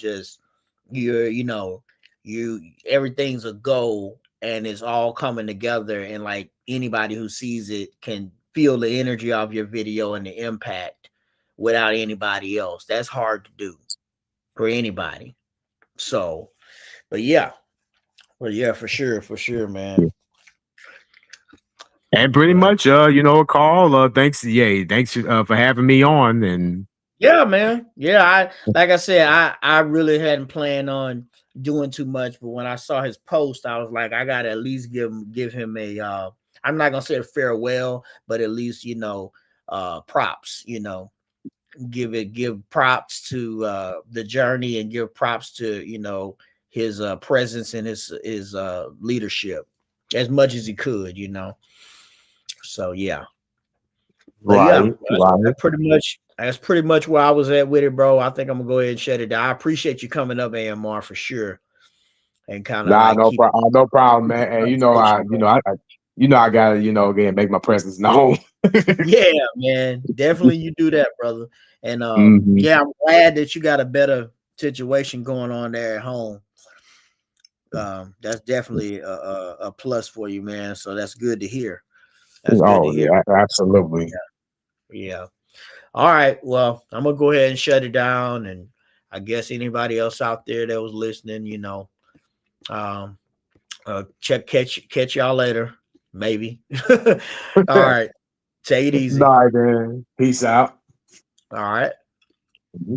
everything's a go and it's all coming together, and like anybody who sees it can feel the energy of your video and the impact without anybody else. That's hard to do for anybody. So, but yeah, for sure, man. And pretty But much, Carl, thanks for having me on. And yeah, man. Yeah, I like I said, I really hadn't planned on doing too much, but when I saw his post, I was like, I gotta at least give him a I'm not gonna say a farewell, but at least props, give props to the journey, and give props to his presence and his leadership as much as he could. So yeah. But yeah, that's pretty much where I was at with it, bro. I think I'm gonna go ahead and shut it down. I appreciate you coming up, AMR, for sure, and kind of no problem, man. And I gotta again make my presence known. Yeah, man, definitely you do that, brother. And yeah, I'm glad that you got a better situation going on there at home. That's definitely a plus for you, man. So that's good to hear. That's good to hear. Yeah, absolutely. Yeah. All right. Well, I'm gonna go ahead and shut it down, and I guess anybody else out there that was listening, catch y'all later, maybe. All right. Take it easy. All right, man. Peace out. All right. Mm-hmm.